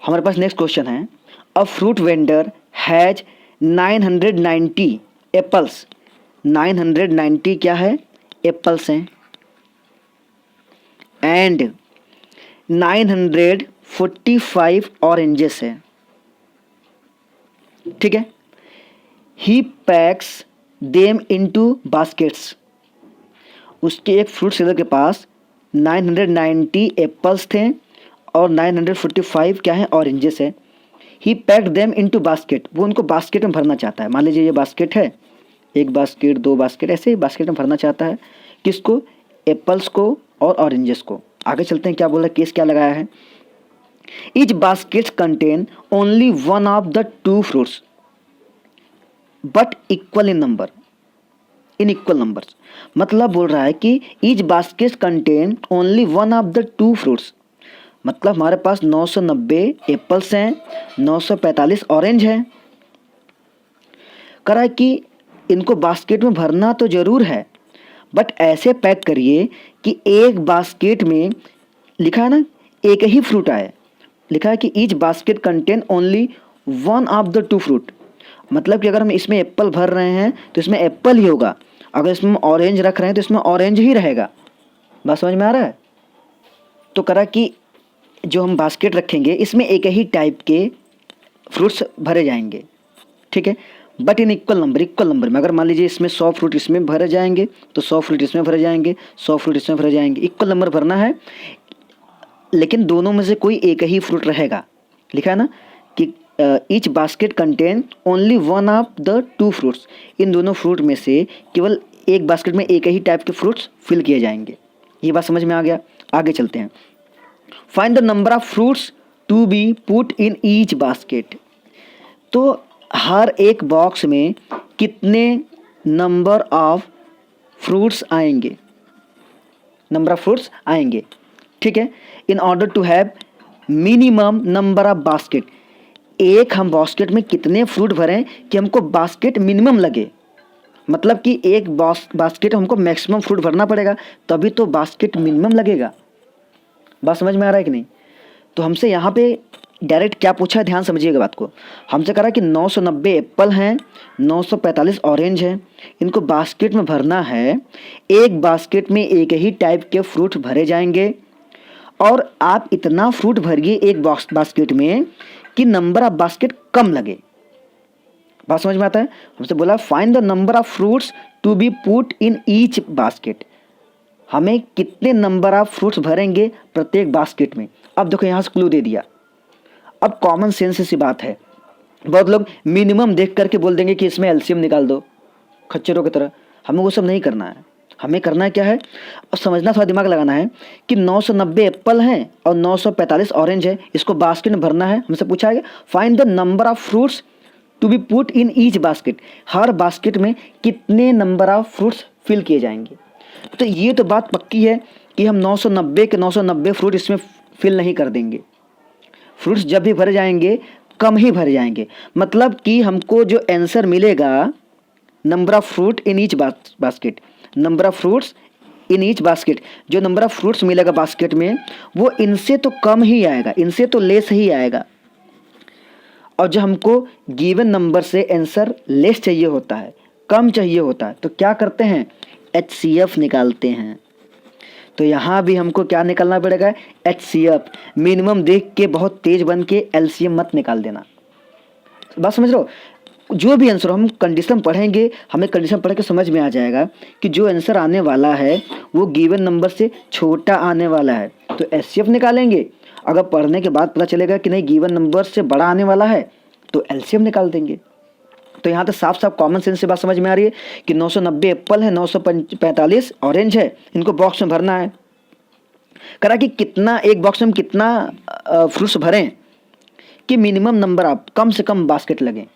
हमारे पास नेक्स्ट क्वेश्चन है, a fruit vendor has 990 apples. 990 क्या है? एप्पल्स हैं। एंड 945 ऑरेंजेस है, ठीक है। ही पैक्स देम इनटू बास्केट्स। उसके एक फ्रूट सेलर के पास 990 एप्पल्स थे और 945 क्या है? ऑरेंजेस है। ही पैक्ड देम इनटू बास्केट, वो उनको बास्केट में भरना चाहता है। मान लीजिए ये बास्केट है, एक बास्केट, दो बास्केट, ऐसे ही बास्केट में भरना चाहता है। किसको? एप्पल्स को और ऑरेंजेस को। आगे चलते हैं, क्या बोला, केस क्या लगाया है। Each basket contain only one of the two fruits but equal in number, in equal numbers. मतलब बोल रहा है कि each basket contain only one of the two fruits, मतलब हमारे पास 990 एप्पल्स हैं, 945 ऑरेंज हैं। कह रहा है कि इनको बास्केट में भरना तो जरूर है, बट ऐसे पैक करिए कि एक बास्केट में, लिखा है ना, एक ही फ्रूट आए। लिखा है कि each basket contain only one of the to fruit, मतलब कि अगर हम इसमें एप्पल भर रहे हैं तो इसमें एप्पल ही होगा, अगर इसमें ऑरेंज रख रहे हैं तो इसमें ऑरेंज ही रहेगा। बात समझ में आ रहा है? तो करा कि जो हम बास्केट रखेंगे इसमें एक ही टाइप के फ्रूट्स भरे जाएंगे, ठीक है, but in equal number, equal number में। अगर मान लीजिए इसमें 100 फ्रूट इसमें भरे जाएंगे तो 100 फ्रूट इसमें भरे जाएंगे, 100 फ्रूट इसमें भरे जाएंगे, इक्वल नंबर भरना है। लेकिन दोनों में से कोई एक ही फ्रूट रहेगा। लिखा है ना कि each basket contain only one of the two fruits, इन दोनों फ्रूट में से केवल एक बास्केट में एक ही टाइप के फ्रूट्स फिल किए जाएंगे। ये बात समझ में आ गया? आगे चलते हैं। Find the number of fruits to be put in each basket. तो हर एक बॉक्स में कितने नंबर ऑफ फ्रूट्स आएंगे, नंबर ऑफ फ्रूट्स आएंगे, ठीक है। In order to have minimum number of basket, एक हम बास्केट में कितने फ्रूट भरें कि हमको बास्केट मिनिमम लगे, मतलब कि एक बास्केट हमको मैक्सिमम फ्रूट भरना पड़ेगा तभी तो बास्केट मिनिमम लगेगा। बात समझ में आ रहा है कि नहीं? तो हमसे यहाँ पे डायरेक्ट क्या पूछा है, ध्यान समझिएगा बात को। हमसे कह रहा है कि 990 एप्पल हैं, 945 ऑरेंज हैं, इनको बास्केट में भरना है। एक बास्केट में एक ही टाइप के फ्रूट भरे जाएंगे और आप इतना फ्रूट भरिए एक बास्केट में कि नंबर ऑफ बास्केट कम लगे। बात समझ में आता है? हमसे बोला find the number of fruits to be put in each basket, हमें कितने नंबर ऑफ फ्रूट्स भरेंगे प्रत्येक बास्केट में। अब देखो यहाँ से क्लू दे दिया। अब कॉमन सेंस सी बात है, बहुत लोग मिनिमम देख करके बोल देंगे कि इसमें एलसीएम निकाल दो, खच्चरों की तरह। हमें वो सब नहीं करना है। हमें करना है क्या है, और समझना, थोड़ा दिमाग लगाना है कि 990 एप्पल हैं और 945 ऑरेंज है, इसको बास्केट में भरना है। हमसे पूछा है find the number of fruits to be put in each basket, हर बास्केट में कितने नंबर ऑफ फ्रूट्स फिल किए जाएंगे। तो ये तो बात पक्की है कि हम 990 के 990 फ्रूट इसमें फिल नहीं कर देंगे। फ्रूट्स जब भी भरे जाएंगे कम ही भरे जाएंगे, मतलब कि हमको जो आंसर मिलेगा number of fruit in each basket, number of fruits in each basket, जो नंबर ऑफ फ्रूट्स मिलेगा बास्केट में वो इनसे तो कम ही आएगा, इनसे तो लेस ही आएगा। और जो हमको गिवन नंबर से आंसर लेस चाहिए होता है, कम चाहिए होता है, तो क्या करते हैं, HCF निकालते हैं। तो यहाँ भी हमको क्या निकालना पड़ेगा, HCF। मिनिमम देख के बहुत तेज बन के LCM मत निकाल देना। बात समझ रहे हो? जो भी आंसर हम कंडीशन पढ़ेंगे, हमें कंडीशन पढ़ के समझ में आ जाएगा कि जो आंसर आने वाला है वो गिवन नंबर से छोटा आने वाला है तो HCF निकालेंगे। अगर पढ़ने के बाद पता चलेगा कि नहीं गिवन नंबर से बड़ा आने वाला है तो LCM निकाल देंगे। तो यहाँ तो साफ साफ कॉमन सेंस से बात समझ में आ रही है कि 990 एप्पल है, 945 ऑरेंज है, इनको बॉक्स में भरना है। करा कि कितना, एक बॉक्स में कितना फ्रूट्स भरें कि मिनिमम नंबर ऑफ, कम से कम बास्केट लगें,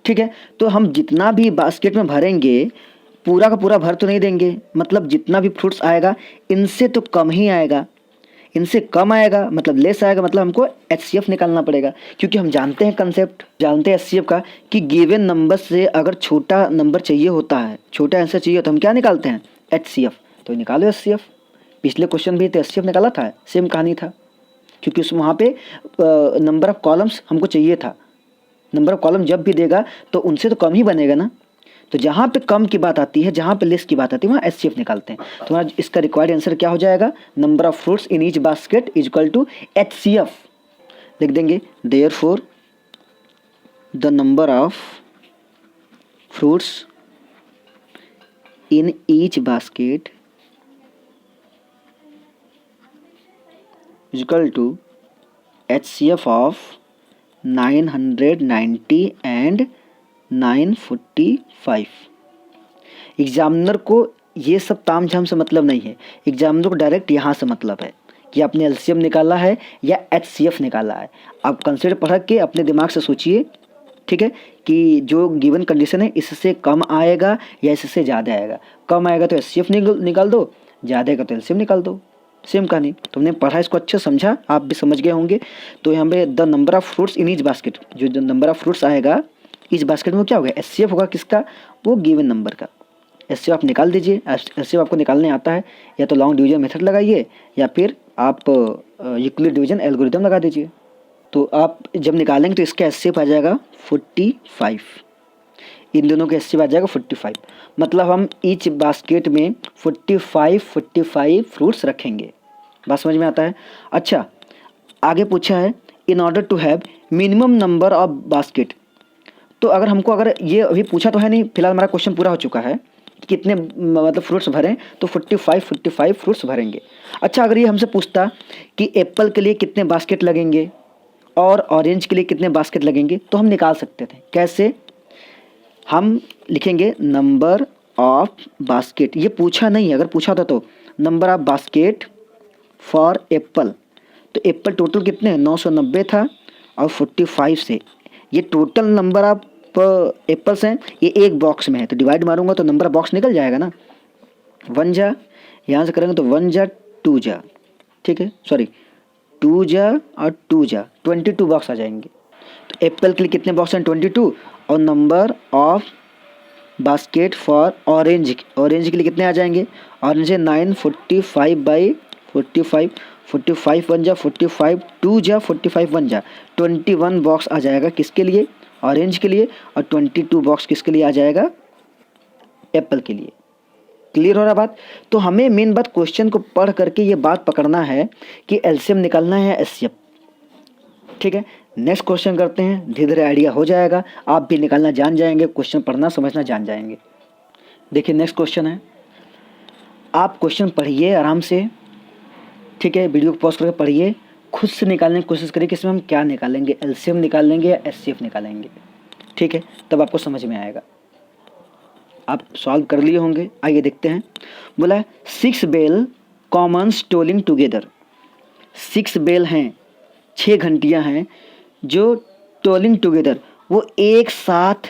ठीक है। तो हम जितना भी बास्केट में भरेंगे पूरा का पूरा भर तो नहीं देंगे, मतलब जितना भी फ्रूट्स आएगा इनसे तो कम ही आएगा, इनसे कम आएगा मतलब लेस आएगा, मतलब हमको HCF निकालना पड़ेगा, क्योंकि हम जानते हैं कंसेप्ट, जानते हैं HCF का कि गिवन नंबर से अगर छोटा नंबर चाहिए होता है, छोटा आंसर चाहिए तो हम क्या निकालते हैं, HCF। तो निकालो HCF। पिछले क्वेश्चन भी तो HCF निकाला था, सेम कहानी था, क्योंकि उस वहाँ पे नंबर ऑफ कॉलम्स हमको चाहिए था। नंबर ऑफ कॉलम जब भी देगा तो उनसे तो कम ही बनेगा ना, तो जहाँ पे कम की बात आती है, जहाँ पे लेस की बात आती है, वहाँ HCF निकालते हैं। तो आज इसका रिक्वायर्ड आंसर क्या हो जाएगा, number of fruits in each basket is equal to HCF। लिख देंगे therefore the number of fruits in each basket is equal to HCF of 990 and 945। Examiner को ये सब तामझाम से मतलब नहीं है, एग्जामिनर को डायरेक्ट यहाँ से मतलब है कि आपने LCM निकाला है या HCF निकाला है। आप कंसिडर पढ़ के अपने दिमाग से सोचिए, ठीक है, कि जो गिवन कंडीशन है इससे कम आएगा या इससे ज़्यादा आएगा। कम आएगा तो HCF निकाल दो, ज़्यादा आएगा तो LCM निकाल दो, सेम कहानी। तुमने पढ़ा, इसको अच्छे समझा, आप भी समझ गए होंगे। तो यहाँ पे the number of fruits in each basket, जो नंबर ऑफ फ्रूट्स आएगा इस बास्केट में क्या होगा, HCF होगा किसका, वो गिवन नंबर का। HCF आप निकाल दीजिए। HCF आपको निकालने आता है, या तो लॉन्ग डिवीजन मेथड लगाइए या फिर आप यूक्लिड डिवीजन एल्गोरिथम लगा दीजिए। तो आप जब निकालेंगे तो इसका HCF आ जाएगा 45, इन दोनों का HCF आ जाएगा 45। मतलब हम ईच बास्केट में 45 फ्रूट्स रखेंगे। बात समझ में आता है। अच्छा, आगे पूछा है in order to have minimum number of basket. तो अगर ये अभी पूछा तो है नहीं, फिलहाल हमारा क्वेश्चन पूरा हो चुका है, कितने मतलब फ्रूट्स भरें, तो 45 फ्रूट्स भरेंगे। अच्छा, अगर ये हमसे पूछता कि एप्पल के लिए कितने बास्केट लगेंगे और ऑरेंज के लिए कितने बास्केट लगेंगे, तो हम निकाल सकते थे। कैसे, हम लिखेंगे नंबर ऑफ बास्केट, ये पूछा नहीं है, अगर पूछा होता तो number of basket for Apple, तो एप्पल टोटल कितने हैं, 990 था, और 45 से ये टोटल नंबर ऑफ एप्पल्स हैं, ये एक बॉक्स में है, तो डिवाइड मारूंगा तो नंबर ऑफ बॉक्स निकल जाएगा ना। 1 जा, यहाँ से करेंगे तो 1 जा 2 जा, ठीक है, सॉरी 2 जा और 2 जा 22 बॉक्स आ जाएंगे। तो एप्पल के लिए कितने बॉक्स हैं, 22, और number of basket for orange के लिए कितने आ जाएंगे, ऑरेंज है 945 बाई 45, 45 1 जा 45, 2 जा 45 1 जा 21 बॉक्स आ जाएगा किसके लिए, ऑरेंज के लिए, और 22 बॉक्स किसके लिए आ जाएगा, एप्पल के लिए। क्लियर हो रहा बात। तो हमें मेन बात क्वेश्चन को पढ़ करके ये बात पकड़ना है कि LCM निकालना है या HCF, ठीक है। नेक्स्ट क्वेश्चन करते हैं, धीरे धीरे आइडिया हो जाएगा, आप भी निकालना जान जाएंगे, क्वेश्चन पढ़ना समझना जान जाएंगे। देखिए नेक्स्ट क्वेश्चन है, आप क्वेश्चन पढ़िए आराम से, ठीक है, वीडियो को पॉज करके पढ़िए, खुद से निकालने की कोशिश करिए कि इसमें हम क्या निकालेंगे, LCM निकालेंगे या HCF निकालेंगे, ठीक है, तब आपको समझ में आएगा। आप सॉल्व कर लिए होंगे, आइए देखते हैं। बोला है 6 bell commence tolling together, 6 bell हैं, 6 घंटियां हैं जो टोलिंग टुगेदर वो एक साथ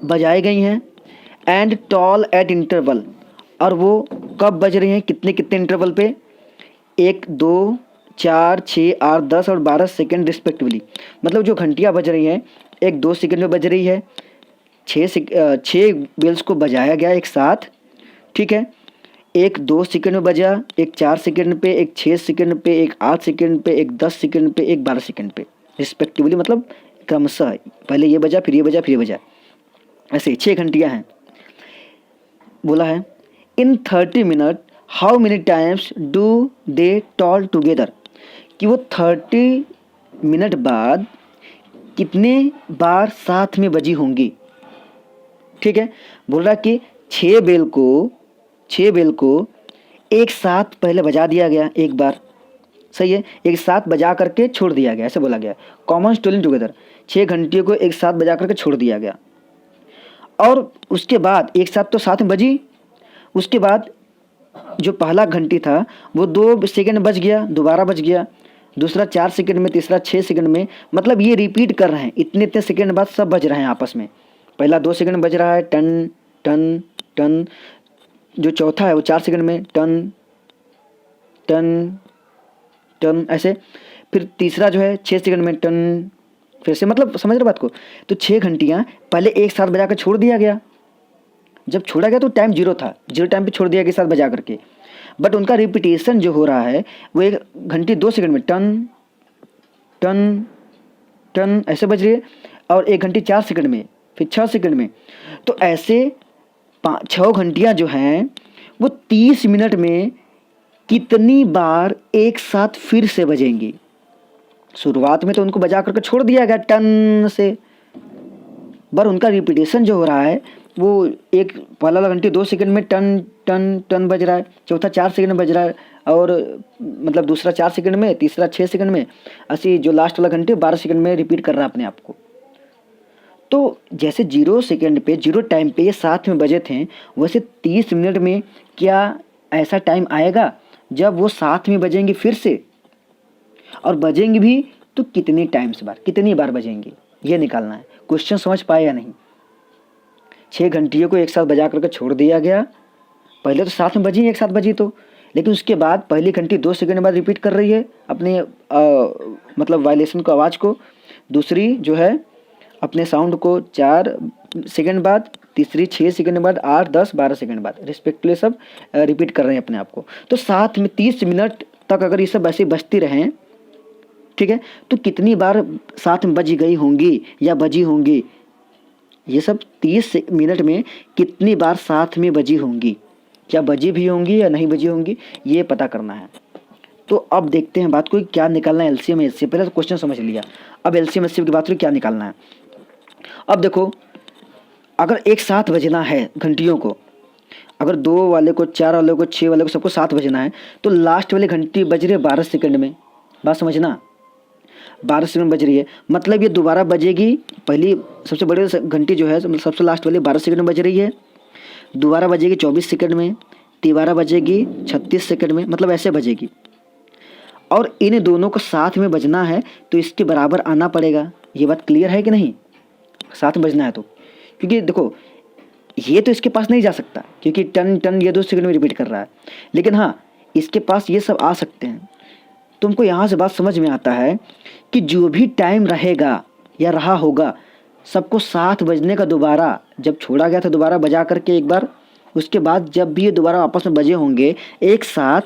बजाई गई हैं, एंड टॉल एट इंटरवल, और वो कब बज रही हैं, कितने कितने इंटरवल पे, 1 2 4 6 8 10 और 12 सेकेंड रिस्पेक्टिवली। मतलब जो घंटियाँ बज रही हैं 1 2 सेकेंड में बज रही है, 6 बेल्स को बजाया गया एक साथ, ठीक है, 1 2 सेकेंड में बजा, 1 4 सेकेंड पे, 1 6 सेकेंड पे, 1 8 सेकेंड पे, 1 10 सेकेंड पे, 1 12 सेकेंड पे रिस्पेक्टिवली, मतलब क्रमशः पहले ये बजा फिर ये बजा फिर ये बजा, ऐसे 6 घंटियाँ हैं। बोला है in 30 minute how many times do they toll together, कि वो 30 मिनट बाद कितने बार साथ में बजी होंगी, ठीक है। बोल रहा कि 6 बेल को एक साथ पहले बजा दिया गया एक बार, सही है, एक साथ बजा करके छोड़ दिया गया, ऐसे बोला गया, कॉमन टोलिंग टुगेदर, 6 घंटियों को एक साथ बजा करके छोड़ दिया गया, और उसके बाद एक साथ तो साथ में बजी, उसके बाद जो पहला घंटी था वो 2 सेकेंड बज गया, दोबारा बज गया, दूसरा 4 सेकेंड में, तीसरा 6 सेकेंड में, मतलब ये रिपीट कर रहे हैं, इतने इतने सेकेंड बाद सब बज रहे हैं आपस में। पहला 2 सेकेंड में बज रहा है टन टन टन, जो चौथा है वो 4 सेकेंड में टन टन टन ऐसे। फिर तीसरा जो है 6 सेकंड में टन, फिर से, मतलब समझ रहे बात को। तो 6 घंटियाँ पहले एक साथ बजा कर छोड़ दिया गया। जब छोड़ा गया तो टाइम जीरो था, जीरो टाइम पे छोड़ दिया गया साथ बजा करके। बट उनका रिपीटेशन जो हो रहा है वो 1 घंटी 2 सेकंड में टन टन टन ऐसे बज रही है, और 1 घंटी 4 सेकंड में, फिर 6 सेकंड में। तो ऐसे 6 घंटियाँ जो हैं वो 30 मिनट में कितनी बार एक साथ फिर से बजेंगी। शुरुआत में तो उनको बजा करके छोड़ दिया गया टन से, पर उनका रिपीटेशन जो हो रहा है वो एक पहला घंटी 2 सेकंड में टन टन टन बज रहा है, चौथा 4 सेकंड में बज रहा है, और मतलब दूसरा 4 सेकंड में, तीसरा 6 सेकंड में, ऐसी जो लास्ट वाला घंटी 12 सेकंड में रिपीट कर रहा है अपने आप को। तो जैसे 0 सेकंड पे 0 टाइम पे ये साथ में बजे थे, वैसे 30 मिनट में क्या ऐसा टाइम आएगा जब वो साथ में बजेंगे फिर से, और बजेंगे भी तो कितनी टाइम्स बार, कितनी बार बजेंगे, ये निकालना है। क्वेश्चन समझ पाए या नहीं। 6 घंटियों को एक साथ बजा करके छोड़ दिया गया, पहले तो साथ में बजी, एक साथ बजी तो, लेकिन उसके बाद पहली घंटी 2 सेकंड बाद रिपीट कर रही है अपने मतलब वाइलेशन को, आवाज़ को। दूसरी जो है अपने साउंड को 4 सेकंड बाद, तीसरी 6 सेकंड बाद, 8, 10, 12 सेकंड बाद रिस्पेक्टिवली सब रिपीट कर रहे हैं अपने आप को। तो साथ में 30 मिनट तक अगर ये सब ऐसे बजती रहें, ठीक है, तो कितनी बार साथ में बजी गई होंगी या बजी होंगी, ये सब 30 मिनट में कितनी बार साथ में बजी होंगी, क्या बजी भी होंगी या नहीं बजी होंगी, ये पता करना है। तो अब देखते हैं बात को क्या निकालना है एलसीएम एचसीएफ। पहले तो क्वेश्चन समझ लिया, अब एलसीएम एचसीएफ की बात करें क्या निकालना है। अब देखो, अगर एक साथ बजना है घंटियों को, अगर 2 वाले को, 4 वाले को, 6 वाले को, सबको साथ बजना है, तो लास्ट वाली घंटी बज रही है 12 सेकंड में। बात समझना, 12 सेकंड बज रही है, मतलब ये दोबारा बजेगी। पहली सबसे बड़ी घंटी जो है, सबसे लास्ट वाली 12 सेकंड में बज रही है, दोबारा बजेगी 24 सेकंड में, तिबारा बजेगी 36 सेकंड में, मतलब ऐसे बजेगी। और इन दोनों को साथ में बजना है तो इसके बराबर आना पड़ेगा। ये बात क्लियर है कि नहीं, साथ में बजना है तो, क्योंकि देखो ये तो इसके पास नहीं जा सकता, क्योंकि टन टन ये 2 सेकंड में रिपीट कर रहा है, लेकिन हाँ इसके पास ये सब आ सकते हैं। तुमको यहाँ से बात समझ में आता है कि जो भी टाइम रहेगा या रहा होगा, सबको साथ बजने का दोबारा, जब छोड़ा गया था दोबारा बजा करके एक बार, उसके बाद जब भी ये दोबारा आपस में बजे होंगे एक साथ,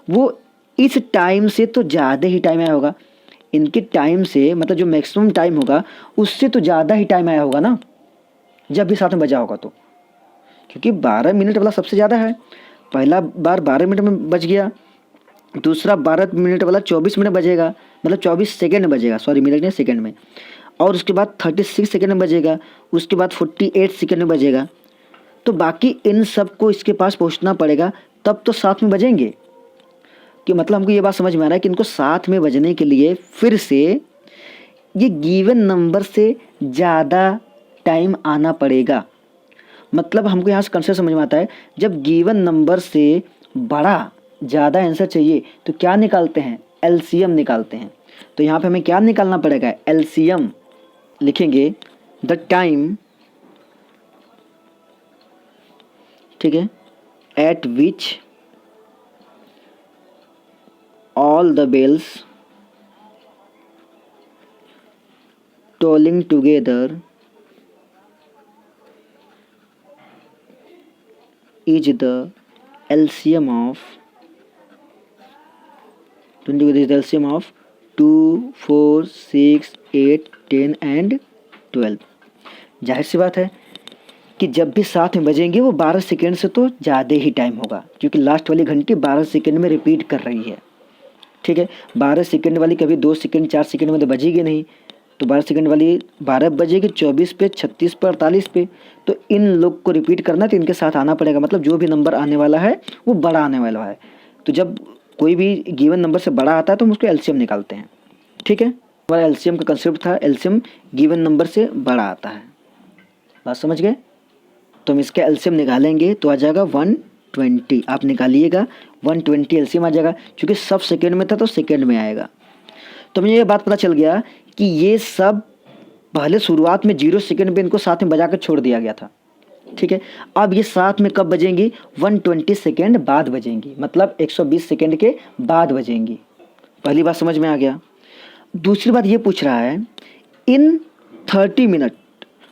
वो इस टाइम से तो ज़्यादा ही टाइम आया होगा। इनके टाइम से मतलब जो मैक्सिमम टाइम होगा उससे तो ज़्यादा ही टाइम आया होगा ना, जब भी साथ में बजा होगा तो, क्योंकि 12 मिनट वाला सबसे ज़्यादा है। पहला बार 12 मिनट में बज गया, दूसरा 12 मिनट वाला 24 मिनट बजेगा, मतलब 24 सेकेंड बजेगा, सॉरी मिनट नहीं सेकेंड में, और उसके बाद 36 सेकेंड में बजेगा, उसके बाद 48 सेकेंड में बजेगा। तो बाकी इन सब को इसके पास पहुंचना पड़ेगा, तब तो साथ में बजेंगे। कि मतलब हमको ये बात समझ में आ रहा है कि इनको साथ में बजने के लिए फिर से ये गिवन नंबर से ज़्यादा टाइम आना पड़ेगा। मतलब हमको यहाँ से कंसेप्ट समझ में आता है, जब गिवन नंबर से बड़ा ज़्यादा आंसर चाहिए तो क्या निकालते हैं, एलसीएम निकालते हैं। तो यहाँ पे हमें क्या निकालना पड़ेगा, एलसीएम लिखेंगे द टाइम, ठीक है, eight which all the bells tolling together is the LCM of 2, 4, 6, 8, 10 and 12। जाहिर सी बात है कि जब भी साथ में बजेंगे वो 12 सेकेंड से तो ज़्यादा ही टाइम होगा, क्योंकि लास्ट वाली घंटी 12 सेकेंड में रिपीट कर रही है, ठीक है। 12 सेकंड वाली कभी 2 सेकंड 4 सेकंड में तो बजेगी नहीं, तो 12 सेकंड वाली 12 बजेगी 24 पे, 36 पे, 48 पे। तो इन लोग को रिपीट करना तो इनके साथ आना पड़ेगा, मतलब जो भी नंबर आने वाला है वो बड़ा आने वाला है। तो जब कोई भी गिवन नंबर से बड़ा आता है तो हम उसको एलसीएम निकालते हैं, ठीक है। हमारा एलसीएम का कंसेप्ट था, एलसीएम गिवन नंबर से बड़ा आता है। बात समझ गए। तो हम इसका एलसीएम निकालेंगे तो आ जाएगा 120। आप निकालिएगा 120 एलसीएम आ जाएगा, क्योंकि सब सेकेंड में था तो सेकेंड में आएगा। तो मुझे ये बात पता चल गया कि ये सब पहले शुरुआत में 0 सेकेंड पे इनको साथ में बजा कर छोड़ दिया गया था, ठीक है। अब ये साथ में कब बजेंगी? 120 सेकेंड बाद बजेंगी, मतलब 120 सेकेंड के बाद बजेंगी। पहली बात समझ में आ गया। दूसरी बात ये पूछ रहा है, in 30 minute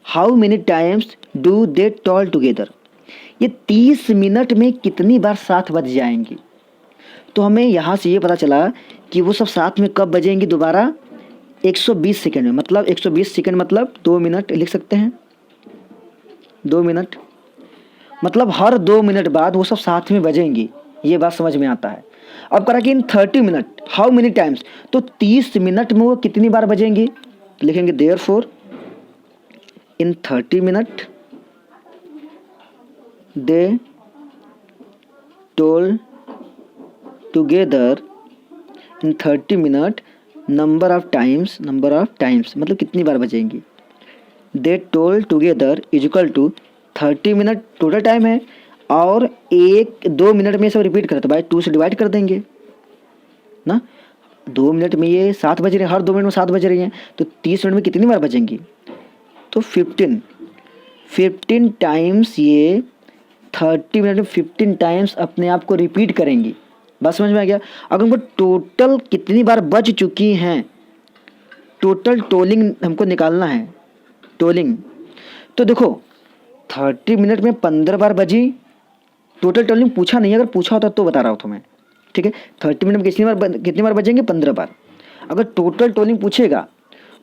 how many times do they toll together? ये 30 मिनट में कितनी बार साथ बज जाएंगी? तो हमें यहाँ से ये पता चला कि वो सब साथ में कब बजेंगी दोबारा? 120 सेकेंड में, मतलब 120 सेकेंड मतलब 2 मिनट लिख सकते हैं। 2 मिनट मतलब हर 2 मिनट बाद वो सब साथ में बजेंगी, ये बात समझ में आता है। अब करा कि इन 30 मिनट हाउ मेनी टाइम्स, तो 30 मिनट में वो कितनी बार बजेंगी? लिखेंगे therefore in 30 minute they toll together, in 30 minute number of times मतलब कितनी बार बजेंगी। They toll together is equal to 30 minute total time है, और 1-2 मिनट में सब रिपीट करते भाई 2 से डिवाइड कर देंगे ना। 2 मिनट में ये 7 बज रहे हैं, हर 2 मिनट में 7 बज रही हैं, तो 30 मिनट में कितनी बार बजेंगी? तो 15 टाइम्स ये 30 मिनट में 15 टाइम्स अपने आप को रिपीट करेंगी। बात समझ में आ गया? अगर हमको टोटल कितनी बार बज चुकी हैं, टोटल टोलिंग हमको निकालना है, टोलिंग। तो देखो 30 मिनट में 15 बार बजी, टोटल टोलिंग पूछा नहीं, अगर पूछा होता तो बता रहा हूँ तुम्हें, ठीक है। 30 मिनट में कितनी बार बजेंगे? 15 बार। अगर टोटल टोलिंग पूछेगा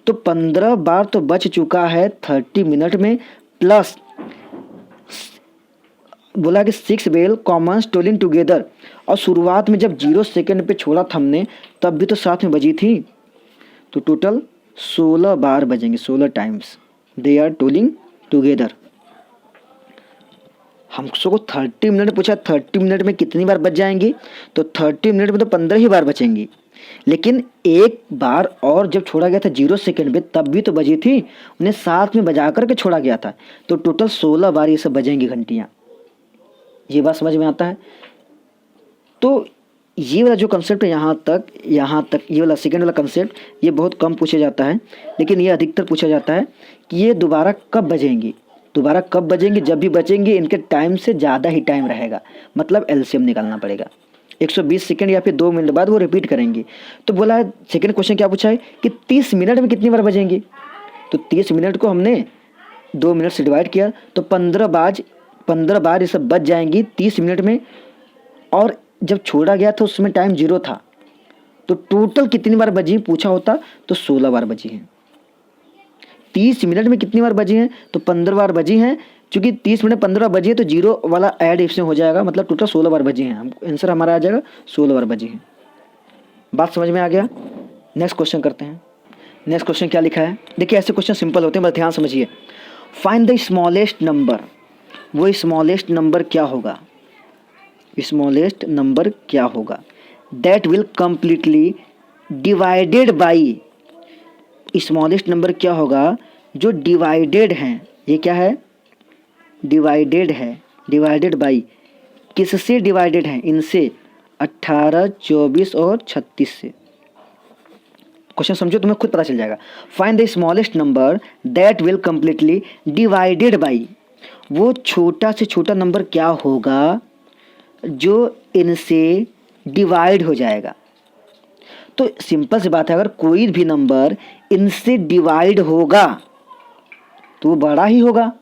तो 15 बार तो बच चुका है 30 मिनट में, प्लस बोला कि 6 बेल कॉमन टोलिंग टुगेदर, और शुरुआत में जब 0 सेकेंड पे छोड़ा था हमने तब भी तो साथ में बजी थी, तो टोटल 16 बार बजेंगे, 16 times they are tolling together. हमको 30 मिनट पूछा, 30 मिनट में कितनी बार बच जाएंगी? तो 30 मिनट में तो 15 ही बार बचेंगी, लेकिन एक बार और जब छोड़ा गया था 0 सेकेंड पे तब भी तो बजी थी, उन्हें साथ में बजा करके छोड़ा गया था, तो टोटल 16 बार ये सब बजेंगी घंटियाँ। ये बात समझ में आता है? तो ये वाला जो कंसेप्ट है यहाँ तक ये वाला सेकेंड वाला कंसेप्ट ये बहुत कम पूछा जाता है, लेकिन ये अधिकतर पूछा जाता है कि ये दोबारा कब बजेंगी। जब भी बचेंगे इनके टाइम से ज़्यादा ही टाइम रहेगा, मतलब एलसीएम निकालना पड़ेगा। 120 सेकेंड या फिर 2 मिनट बाद वो रिपीट करेंगी। तो बोला है सेकेंड क्वेश्चन क्या पूछा है कि 30 मिनट में कितनी बार बजेंगी? तो 30 मिनट को हमने 2 मिनट से डिवाइड किया, तो 15 बार ये सब बच जाएंगी 30 मिनट में, और जब छोड़ा गया था उसमें टाइम 0 था, तो टोटल कितनी बार बजी पूछा होता तो 16 बार बजी हैं। 30 मिनट में कितनी बार बजी हैं? तो 15 बार बजी हैं। चूंकि 30 मिनट 15 बार बजी है तो 0 वाला ऐड इसमें हो जाएगा, मतलब टोटल 16 बार बजी हैं। आंसर हमारा आ जाएगा 16 बार बजी हैं। बात समझ में आ गया? नेक्स्ट क्वेश्चन करते हैं। नेक्स्ट क्वेश्चन क्या लिखा है? देखिए ऐसे क्वेश्चन सिंपल होते हैं, बस ध्यान समझिए। Find the smallest number. वो स्मॉलेस्ट नंबर क्या होगा? स्मॉलेस्ट नंबर क्या होगा? That will completely divided by. Smallest number क्या होगा जो डिवाइडेड हैं? ये क्या है? डिवाइडेड है। डिवाइडेड बाई किससे डिवाइडेड है? इनसे 18, 24 और 36 से। क्वेश्चन समझो, तुम्हें खुद पता चल जाएगा। Find the smallest number that will completely divided by. वो छोटा से छोटा नंबर क्या होगा जो इनसे डिवाइड हो जाएगा? तो सिंपल सी बात है, अगर कोई भी नंबर इनसे डिवाइड होगा तो वो बड़ा ही होगा।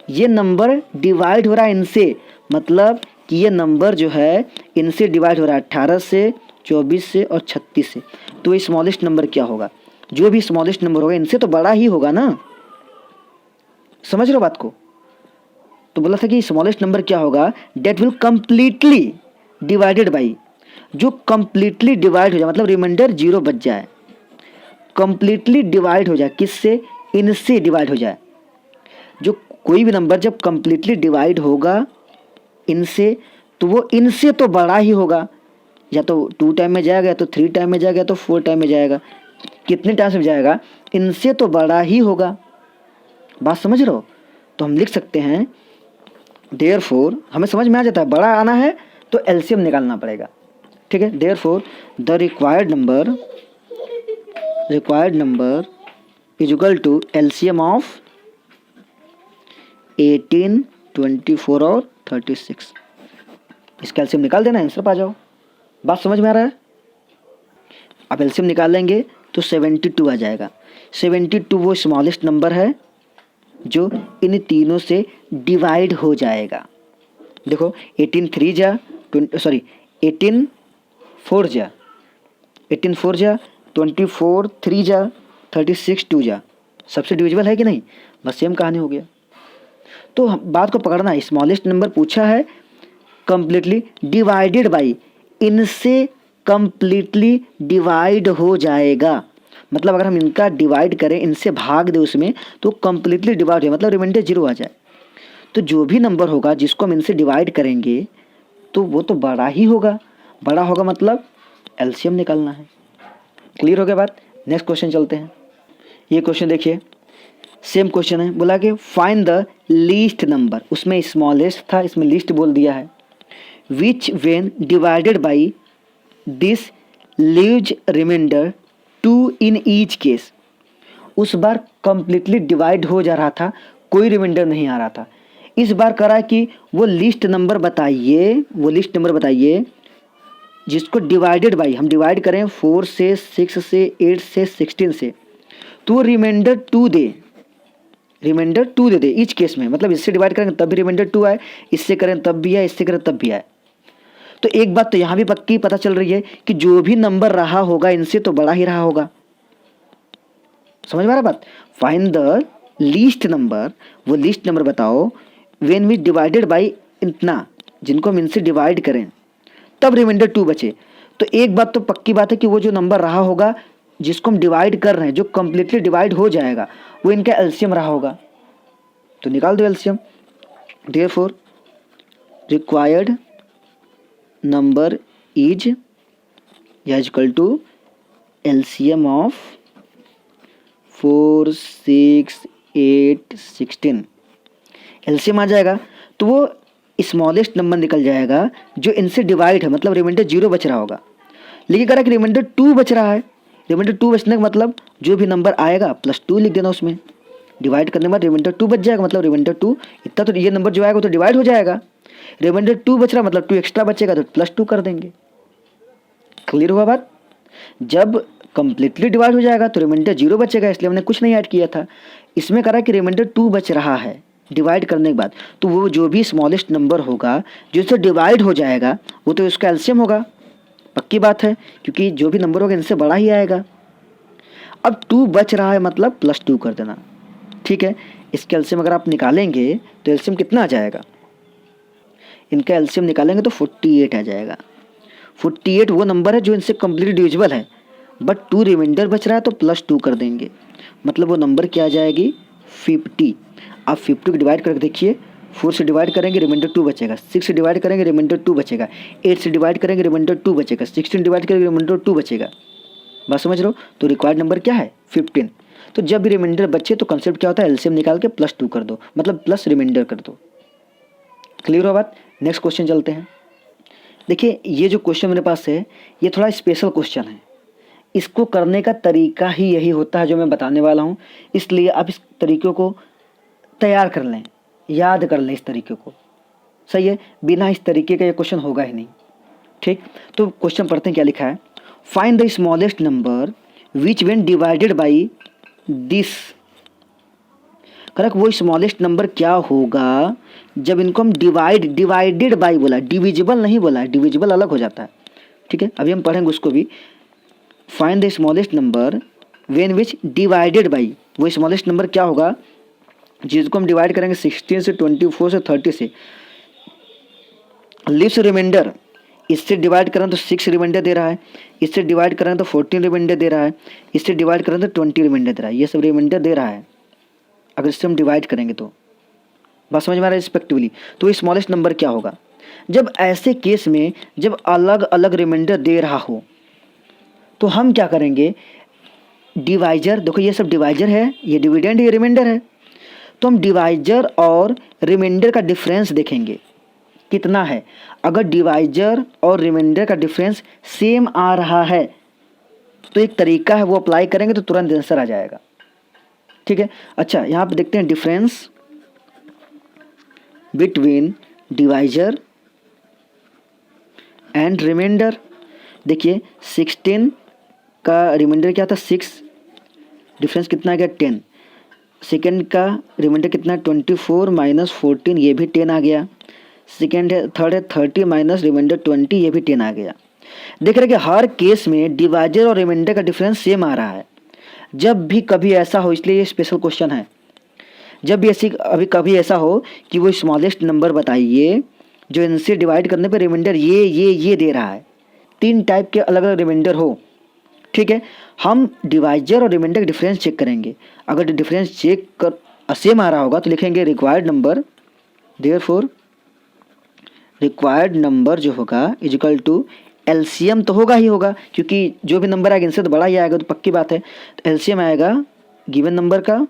ये नंबर डिवाइड हो रहा है इनसे, मतलब कि ये नंबर जो है इनसे डिवाइड हो रहा है 18 से, 24 से और 36 से। तो स्मॉलेस्ट नंबर क्या होगा? जो भी स्मॉलेस्ट नंबर होगा इनसे तो बड़ा ही होगा ना। समझ रहे हो बात को? तो बोला था कि स्मॉलेस्ट नंबर क्या होगा? That will completely divided by. जो कंप्लीटली डिवाइड हो जाए, मतलब रिमाइंडर 0 बच जाए, कंप्लीटली डिवाइड हो जाए किससे? इनसे डिवाइड हो जाए। जो कोई भी नंबर जब कंप्लीटली डिवाइड होगा इनसे, तो वो इनसे तो बड़ा ही होगा। या तो 2 टाइम में जाएगा, या तो 3 टाइम में जाएगा, या तो 4 टाइम में जाएगा। कितने टाइम में जाएगा? इनसे तो बड़ा ही होगा। बात समझ रहे हो? तो हम लिख सकते हैं देयरफॉर, हमें समझ में आ जाता है बड़ा आना है तो एलसीएम निकालना पड़ेगा, ठीक है। Therefore the required number is equal to LCM of 18, 24 और 36। इसका एलसीएम निकाल देना, आंसर पा जाओ। बात समझ में आ रहा है? अब एलसीएम निकाल लेंगे तो 72 आ जाएगा। 72 वो स्मॉलेस्ट नंबर है जो इन तीनों से डिवाइड हो जाएगा। देखो 18 3 जा 18 4 जा 24 3 जा 36 2 जा, सबसे डिविजिबल है कि नहीं? बस सेम कहानी हो गया। तो बात को पकड़ना है, स्मॉलेस्ट नंबर पूछा है, कंप्लीटली डिवाइडेड बाई, इनसे कंप्लीटली डिवाइड हो जाएगा। मतलब अगर हम इनका डिवाइड करें, इनसे भाग दें उसमें, तो कंप्लीटली डिवाइड हो, मतलब रिमाइंडर 0 आ जाए। तो जो भी नंबर होगा जिसको हम इनसे डिवाइड करेंगे तो वो तो बड़ा ही होगा। बड़ा होगा मतलब एलसीएम निकालना है। क्लियर हो गया बात? नेक्स्ट क्वेश्चन चलते हैं। ये क्वेश्चन देखिए, सेम क्वेश्चन है, बोला कि फाइंड द लीस्ट नंबर, उसमें स्मॉलेस्ट था, इसमें लीस्ट बोल दिया है, which when divided by this leaves remainder 2 in each case. उस बार कंप्लीटली डिवाइड हो जा रहा था, कोई रिमाइंडर नहीं आ रहा था। इस बार करा कि वो लिस्ट नंबर बताइए जिसको डिवाइडेड बाई, हम डिवाइड करें 4 से 6 से 8 से 16 से, तो रिमाइंडर 2 दे दे ईच केस में। मतलब इससे डिवाइड करेंगे तब भी रिमाइंडर 2 आए, इससे करें तब भी आए, इससे करें तब भी आए। तो एक बात तो यहाँ भी पक्की पता चल रही है कि जो भी नंबर रहा होगा इनसे तो बड़ा ही रहा होगा। समझ में आ रहा बात? फाइंड द लीस्ट नंबर, वो लीस्ट नंबर बताओ व्हेन वी डिवाइडेड बाई इतना, जिनको हम इनसे डिवाइड करें तब रिमाइंडर 2 बचे। तो एक बात तो पक्की बात है कि वो जो नंबर रहा होगा जिसको हम डिवाइड कर रहे हैं, जो कंप्लीटली डिवाइड हो जाएगा, वो इनका एलसीएम रहा होगा। तो निकाल दो LCM. Therefore required number is equal to LCM of 4 6 8 16। LCM आ जाएगा तो वो स्मॉलेस्ट नंबर निकल जाएगा जो इनसे डिवाइड है, मतलब रिमाइंडर 0 बच रहा होगा। लेकिन कह रहा है कि रिमाइंडर 2 बच रहा है। रिमाइंडर 2 बचने का मतलब जो भी नंबर आएगा +2 लिख देना उसमें। डिवाइड करने के बाद रिमाइंडर 2 बच जाएगा, मतलब रिमाइंडर 2 इतना, तो ये नंबर जो आएगा तो डिवाइड हो जाएगा। रिमाइंडर 2 बच रहा मतलब 2 एक्स्ट्रा बचेगा तो +2 कर देंगे। क्लियर हुआ बात? जब कंप्लीटली डिवाइड हो जाएगा तो रिमाइंडर 0 बचेगा, इसलिए हमने कुछ नहीं ऐड किया था। इसमें करा कि रिमाइंडर 2 बच रहा है डिवाइड करने के बाद, तो वो जो भी स्मॉलेस्ट नंबर होगा जिससे डिवाइड हो जाएगा वो तो उसका एलसीएम होगा। पक्की बात है, क्योंकि जो भी नंबर होगा इनसे बड़ा ही आएगा। अब 2 बच रहा है मतलब +2 कर देना। ठीक है, इसका एलसीएम अगर आप निकालेंगे तो एलसीएम कितना आ जाएगा? इनका एलसीएम निकालेंगे तो 48 आ जाएगा। 48 वो नंबर है जो इनसे कंप्लीटली डिविजिबल है, बट 2 रिमाइंडर बच रहा है तो +2 कर देंगे, मतलब वो नंबर क्या आ जाएगी? 50। आप 50 को डिवाइड करके देखिए, 4 से डिवाइड करेंगे रिमाइंडर 2 बचेगा, 6 से डिवाइड करेंगे रिमाइंडर 2 बचेगा, 8 से डिवाइड करेंगे रिमाइंडर 2 बचेगा, 16 डिवाइड करेंगे रिमाइंडर 2 बचेगा। बात समझ रहे हो? तो रिक्वायर्ड नंबर क्या है? 15। तो जब भी रिमाइंडर बचे तो कंसेप्ट क्या होता है? एलसीएम निकाल के +2 कर दो, मतलब प्लस रिमाइंडर कर दो। क्लियर हो बात? नेक्स्ट क्वेश्चन चलते हैं। देखिए ये जो क्वेश्चन मेरे पास है ये थोड़ा स्पेशल क्वेश्चन है। इसको करने का तरीका ही यही होता है जो मैं बताने वाला हूँ, इसलिए आप इस तरीके को तैयार कर लें, याद कर लें इस तरीके को। सही है, बिना इस तरीके का ये क्वेश्चन होगा ही नहीं। ठीक, तो क्वेश्चन पढ़ते हैं क्या लिखा है। Find the smallest number which when divided by this. Correct, वो स्मॉलेस्ट नंबर क्या होगा जब इनको हम डिवाइडेड बाई बोला, डिविजिबल नहीं बोला, डिविजिबल अलग हो जाता है। ठीक है, अभी हम पढ़ेंगे उसको भी। Find the smallest number when which divided by, वो स्मॉलेस्ट नंबर क्या होगा जिसको हम डिवाइड करेंगे 16 से 24 से 30 से, लिव्स रिमाइंडर, इससे डिवाइड करें तो 6 रिमाइंडर दे रहा है, इससे डिवाइड करें तो 14 रिमाइंडर दे रहा है, इससे डिवाइड करें तो 20 रिमाइंडर दे रहा है। ये सब रिमाइंडर दे रहा है अगर इससे हम डिवाइड करेंगे तो। बात समझ में आ रहा है? रिस्पेक्टिवली तो स्मॉलेस्ट नंबर क्या होगा जब ऐसे केस में जब अलग अलग रिमाइंडर दे रहा हो तो हम क्या करेंगे? डिवाइजर, देखो ये सब डिवाइजर है, ये डिविडेंड, ये रिमाइंडर है, तो हम डिवाइजर और रिमाइंडर का डिफरेंस देखेंगे कितना है। अगर डिवाइजर और रिमाइंडर का डिफरेंस सेम आ रहा है तो एक तरीका है वो अप्लाई करेंगे तो तुरंत आंसर आ जाएगा। ठीक है, अच्छा यहाँ पे देखते हैं difference between divisor and remainder. देखिए 16 का रिमाइंडर क्या था 6, डिफरेंस कितना आ गया 10। सेकेंड का रिमाइंडर कितना 24 माइनस 14, ये भी 10 आ गया। सेकेंड है, थर्ड है 30 माइनस रिमाइंडर 20, ये भी 10 आ गया। देख रहे कि हर केस में डिवाइजर और रिमाइंडर का डिफरेंस सेम आ रहा है। जब भी कभी ऐसा हो, इसलिए ये स्पेशल क्वेश्चन है, जब भी ऐसी अभी कभी ऐसा हो कि वो स्मॉलेस्ट नंबर बताइए जो इनसे डिवाइड करने पर रिमाइंडर ये दे रहा है, 3 टाइप के अलग अलग रिमाइंडर हो, ठीक है, हम डिवाइजर और रिमाइंडर का डिफरेंस चेक करेंगे। अगर डिफरेंस चेक कर सेम आ रहा होगा तो लिखेंगे required number, therefore required number जो होगा इजिकल टू एलसीएम तो होगा ही होगा, क्योंकि जो भी नंबर आएगा इनसे तो बड़ा ही आएगा, तो पक्की बात है। तो एलसीएम आएगा गिवन नंबर का,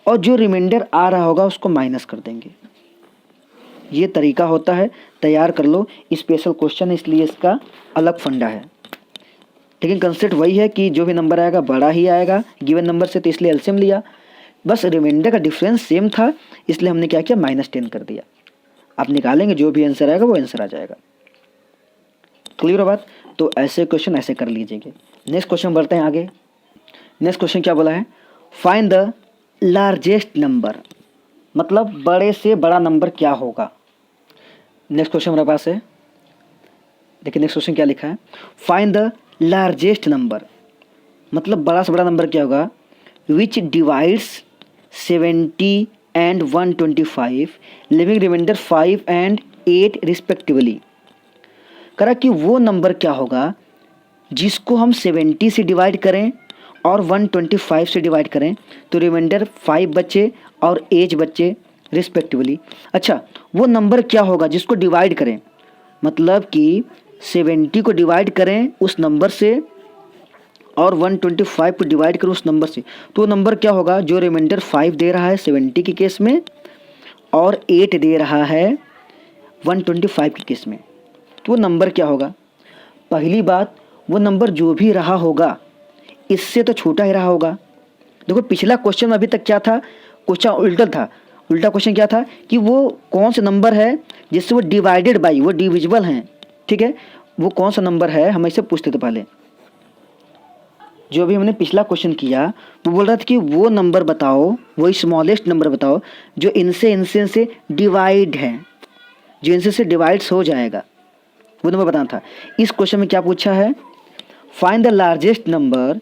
और जो रिमाइंडर आ रहा होगा उसको माइनस कर देंगे। ये तरीका होता है, तैयार कर लो। स्पेशल क्वेश्चन है इसलिए इसका अलग फंडा है, लेकिन कंसेप्ट वही है कि जो भी नंबर आएगा बड़ा ही आएगा गिवन नंबर से, तो इसलिए एलसीएम लिया। बस रिमाइंडर का डिफरेंस सेम था इसलिए हमने क्या किया, -10 कर दिया। आप निकालेंगे जो भी आंसर आएगा वो आंसर आ जाएगा। क्लियर हो बात? तो ऐसे क्वेश्चन ऐसे कर लीजिएगा। नेक्स्ट क्वेश्चन बढ़ते हैं आगे। नेक्स्ट क्वेश्चन क्या बोला है, फाइंड द लार्जेस्ट नंबर, मतलब बड़े से बड़ा नंबर क्या होगा। नेक्स्ट क्वेश्चन हमारे पास है, देखिए नेक्स्ट क्वेश्चन क्या लिखा है, फाइंड द लार्जेस्ट नंबर, मतलब बड़ा से बड़ा नंबर क्या होगा, which divides 70 and 125 leaving remainder 5 and 8 respectively. करा कि वो नंबर क्या होगा जिसको हम 70 से डिवाइड करें और 125 से डिवाइड करें तो रिमाइंडर 5 बचे और 8 बचे रिस्पेक्टिवली। अच्छा, वो नंबर क्या होगा जिसको डिवाइड करें, मतलब कि 70 को डिवाइड करें उस नंबर से और 125 को डिवाइड करें उस नंबर से, तो वो नंबर क्या होगा जो रिमाइंडर 5 दे रहा है 70 के केस में और 8 दे रहा है 125 के केस में। तो वो नंबर क्या होगा, पहली बात वो नंबर जो भी रहा होगा इससे तो छोटा ही रहा होगा। देखो पिछला क्वेश्चन में अभी तक क्या था, क्वेश्चन उल्टा था। उल्टा क्वेश्चन क्या था कि वो कौन सा नंबर है जिससे वो डिवाइडेड बाई, वो डिविजिबल हैं, ठीक है, वो कौन सा नंबर है हम ऐसे पूछते थे पहले। जो भी हमने पिछला क्वेश्चन किया वो बोल रहा था कि वो नंबर बताओ, वो स्मॉलेस्ट नंबर बताओ जो इनसे से डिवाइड है, जो इनसे से डिवाइड्स हो जाएगा, वो नंबर बताना था। इस क्वेश्चन में क्या पूछा है, find the largest number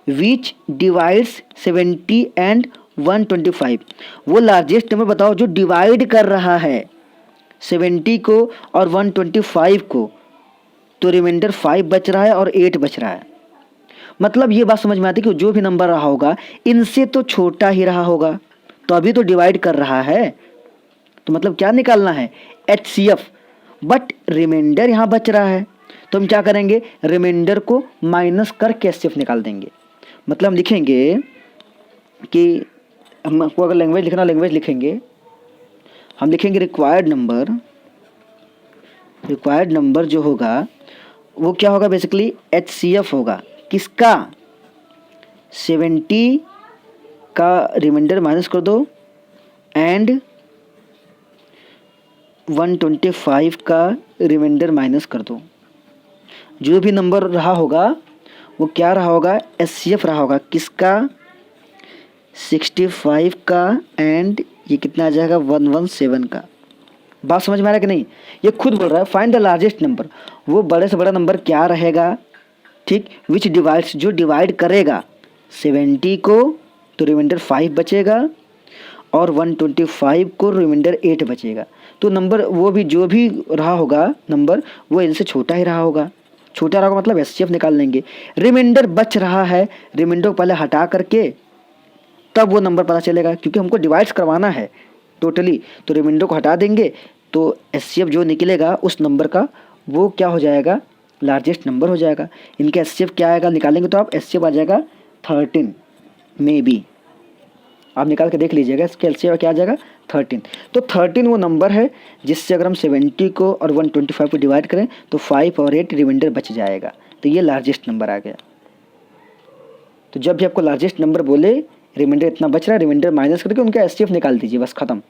which divides 70 and 125। वो लार्जेस्ट नंबर बताओ जो डिवाइड कर रहा है 70 को और 125 को, तो रिमाइंडर 5 बच रहा है और 8 बच रहा है। मतलब ये बात समझ में आती है कि जो भी नंबर रहा होगा इनसे तो छोटा ही रहा होगा, तो अभी तो डिवाइड कर रहा है, तो मतलब क्या निकालना है, HCF, बट रिमाइंडर यहाँ बच रहा है, तो हम क्या करेंगे, रिमाइंडर को माइनस करके HCF निकाल देंगे। मतलब हम लिखेंगे कि हमको अगर लैंग्वेज लिखना, लैंग्वेज लिखेंगे, हम लिखेंगे रिक्वायर्ड नंबर जो होगा वो क्या होगा, बेसिकली HCF होगा, किसका, 70 का रिमाइंडर माइनस कर दो एंड 125 का रिमाइंडर माइनस कर दो। जो भी नंबर रहा होगा वो क्या रहा होगा, HCF रहा होगा, किसका, 65 का एंड ये कितना आ जाएगा 117 का। बात समझ में आ रहा है कि नहीं, ये खुद बोल रहा है फाइंड द लार्जेस्ट नंबर, वो बड़े से बड़ा नंबर क्या रहेगा, ठीक, विच डिवाइड्स, जो डिवाइड करेगा 70 को तो रिमाइंडर 5 बचेगा और 125 को रिमाइंडर 8 बचेगा। तो नंबर वो भी जो भी रहा होगा नंबर वो इनसे छोटा ही रहा होगा, छोटा रहा होगा मतलब HCF निकाल लेंगे। रिमाइंडर बच रहा है, रिमाइंडर को पहले हटा करके तब वो नंबर पता चलेगा, क्योंकि हमको डिवाइड्स करवाना है टोटली, तो रिमाइंडर को हटा देंगे तो HCF जो निकलेगा उस नंबर का वो क्या हो जाएगा, लार्जेस्ट नंबर हो जाएगा। इनके HCF क्या आएगा निकालेंगे तो आप HCF आ जाएगा 13 में बी, आप निकाल के देख लीजिएगा, इसके HCF क्या आ जाएगा 13। तो 13 वो नंबर है जिससे अगर हम 70 को और 125 को डिवाइड करें तो 5 और 8 रिमाइंडर बच जाएगा, तो ये लार्जेस्ट नंबर आ गया। तो जब भी आपको लार्जेस्ट नंबर बोले रिमाइंडर इतना बच रहा है, रिमाइंडर माइनस करके उनका HCF निकाल दीजिए, बस खत्म।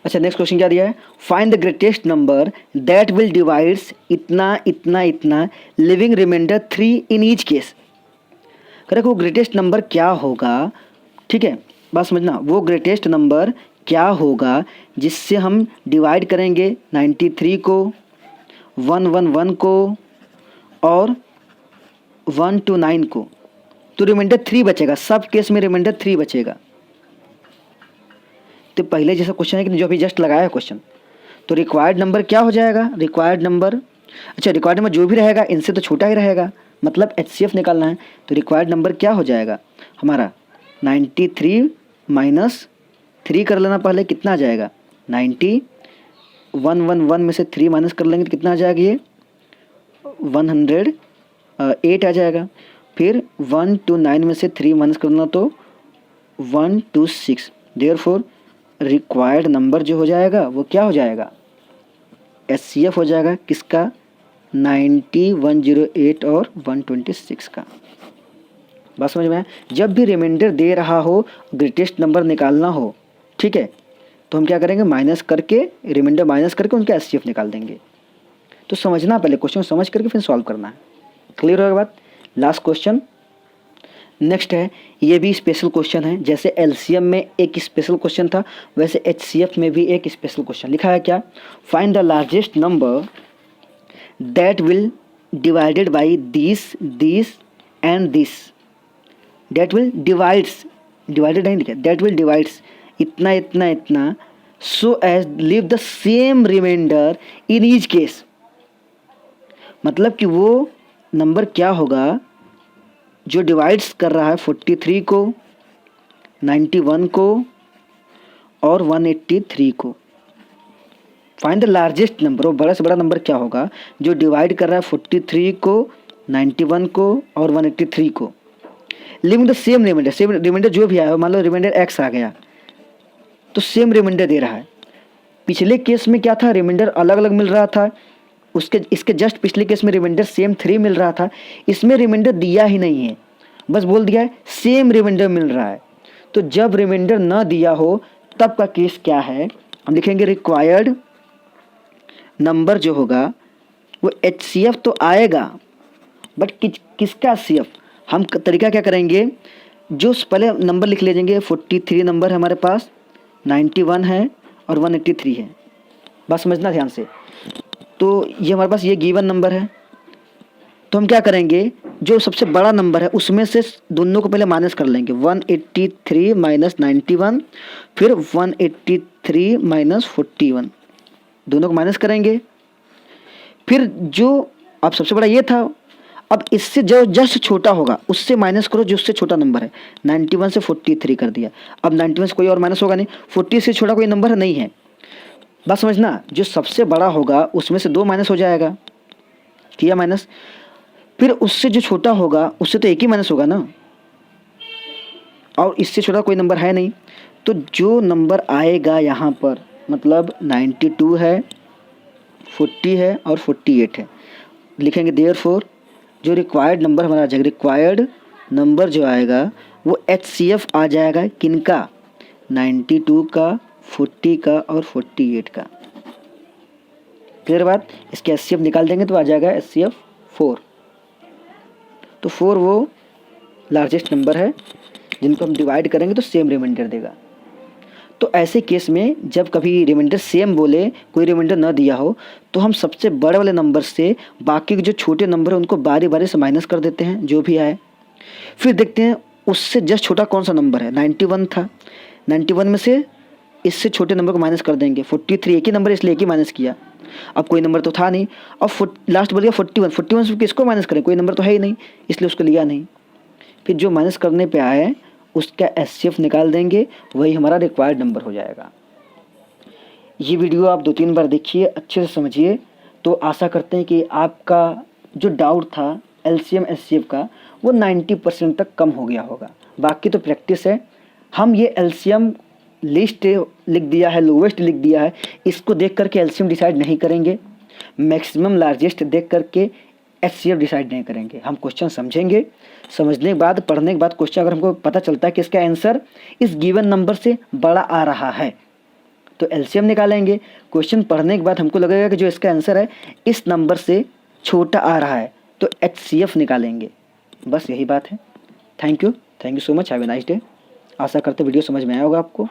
अच्छा नेक्स्ट क्वेश्चन क्या दिया है, find the greatest number that will divides इतना इतना इतना leaving remainder 3 in each case. Correct, वो ग्रेटेस्ट नंबर क्या होगा, ठीक है बात समझना, वो ग्रेटेस्ट नंबर क्या होगा जिससे हम डिवाइड करेंगे 93 को, 111 को और 129 को, तो रिमाइंडर 3 बचेगा, सब केस में रिमाइंडर 3 बचेगा। तो पहले जैसा क्वेश्चन है कि जो अभी जस्ट लगाया है क्वेश्चन, तो रिक्वायर्ड नंबर क्या हो जाएगा, रिक्वायर्ड नंबर, अच्छा रिक्वायर्ड नंबर जो भी रहेगा इनसे तो छोटा ही रहेगा, मतलब HCF निकालना है, तो रिक्वायर्ड नंबर क्या हो जाएगा हमारा 93 माइनस 3 कर लेना पहले, कितना आ जाएगा 90, 111 में से 3 माइनस कर लेंगे तो कितना आ जाएगा ये 108 आ जाएगा, फिर 129 में से 3 माइनस करना तो 126, देयरफॉर रिक्वायर्ड नंबर जो हो जाएगा वो क्या हो जाएगा, HCF हो जाएगा किसका 90, 108 और 126 का। बात समझ में आया, जब भी रिमाइंडर दे रहा हो ग्रेटेस्ट नंबर निकालना हो, ठीक है, तो हम क्या करेंगे माइनस करके, रिमाइंडर माइनस करके उनका HCF निकाल देंगे। तो समझना पहले क्वेश्चन समझ करके फिर सॉल्व करना है, क्लियर होगा बात। लास्ट क्वेश्चन नेक्स्ट है, ये भी स्पेशल क्वेश्चन है, जैसे LCM में एक स्पेशल क्वेश्चन था वैसे HCF में भी एक स्पेशल क्वेश्चन लिखा है क्या, find the largest number that will divided by this this and this, that will divides, divided नहीं लिखा, दैट विल डिवाइड्स इतना इतना इतना so as leave the same remainder in each case. मतलब कि वो नंबर क्या होगा जो डिवाइड्स कर रहा है 43 को, 91 को और 183 को। फाइंड द लार्जेस्ट नंबर, वो बड़ा से बड़ा नंबर क्या होगा जो डिवाइड कर रहा है 43 को, 91 को और 183 को, leaving the same remainder, same remainder जो भी आया, मान लो रिमाइंडर x आ गया तो सेम रिमाइंडर दे रहा है। पिछले केस में क्या था, रिमाइंडर अलग अलग मिल रहा था, इसके जस्ट पिछले केस में रिमाइंडर सेम 3 मिल रहा था, इसमें रिमाइंडर दिया ही नहीं है, बस बोल दिया है सेम रिमाइंडर मिल रहा है। तो जब रिमाइंडर न दिया हो तब का केस क्या है, हम लिखेंगे रिक्वायर्ड नंबर जो होगा वो HCF तो आएगा, बट किसका HCF, हम तरीका क्या करेंगे, जो पहले नंबर लिख लीजिएंगे, 43 नंबर है हमारे पास, 91 है और 183 है, बस समझना ध्यान से। तो ये हमारे पास ये गिवन नंबर है, तो हम क्या करेंगे जो सबसे बड़ा नंबर है उसमें से दोनों को पहले माइनस कर लेंगे, 183 माइनस 91 फिर 183 माइनस 41, दोनों को माइनस करेंगे। फिर जो अब सबसे बड़ा ये था, अब इससे जो जस्ट छोटा होगा उससे माइनस करो जो उससे छोटा नंबर है, 91 से 43 कर दिया, अब 91 से कोई और माइनस होगा नहीं, 40 से छोटा कोई नंबर नहीं है, बात समझना। जो सबसे बड़ा होगा उसमें से 2 माइनस हो जाएगा, किया माइनस, फिर उससे जो छोटा होगा उससे तो 1 ही माइनस होगा ना, और इससे छोटा कोई नंबर है नहीं, तो जो नंबर आएगा यहाँ पर मतलब 92 है, 40 है और 48 है, लिखेंगे देयरफॉर जो रिक्वायर्ड नंबर हमारा आ जाएगा, रिक्वायर्ड नंबर जो आएगा वो HCF आ जाएगा किनका, 92 का, 40 का और 48 का। क्लियर बात, इसके HCF निकाल देंगे तो आ जाएगा HCF 4। तो 4 वो लार्जेस्ट नंबर है जिनको हम डिवाइड करेंगे तो सेम रिमाइंडर देगा। तो ऐसे केस में जब कभी रिमाइंडर सेम बोले, कोई रिमाइंडर ना दिया हो, तो हम सबसे बड़े वाले नंबर से बाकी के जो छोटे नंबर है उनको बारी बारी से माइनस कर देते हैं जो भी आए, फिर देखते हैं उससे जस्ट छोटा कौन सा नंबर है, 91 था, 91 में से इससे छोटे नंबर को माइनस कर देंगे, 43 एक ही नंबर इसलिए एक ही माइनस किया, अब कोई नंबर तो था नहीं, अब लास्ट बोल गया 41, 41 से किसको माइनस करें, कोई नंबर तो है ही नहीं इसलिए उसको लिया नहीं, फिर जो माइनस करने पे आए उसका HCF निकाल देंगे, वही हमारा रिक्वायर्ड नंबर हो जाएगा। ये वीडियो आप 2-3 बार देखिए, अच्छे से समझिए, तो आशा करते हैं कि आपका जो डाउट था LCM HCF का वो 90% तक कम हो गया होगा। बाकी तो प्रैक्टिस है, हम ये LCM लिस्ट लिख दिया है, लोवेस्ट लिख दिया है, इसको देख करके LCM डिसाइड नहीं करेंगे, मैक्सिमम लार्जेस्ट देख करके HCF डिसाइड नहीं करेंगे। हम क्वेश्चन समझेंगे, समझने के बाद पढ़ने के बाद क्वेश्चन अगर हमको पता चलता है कि इसका आंसर इस गिवन नंबर से बड़ा आ रहा है तो एलसीएम निकालेंगे। क्वेश्चन पढ़ने के बाद हमको लगेगा कि जो इसका आंसर है इस नंबर से छोटा आ रहा है, तो एचसीएफ निकालेंगे। बस यही बात है। Thank you so much, have a nice day. आशा करते वीडियो समझ में आया होगा आपको।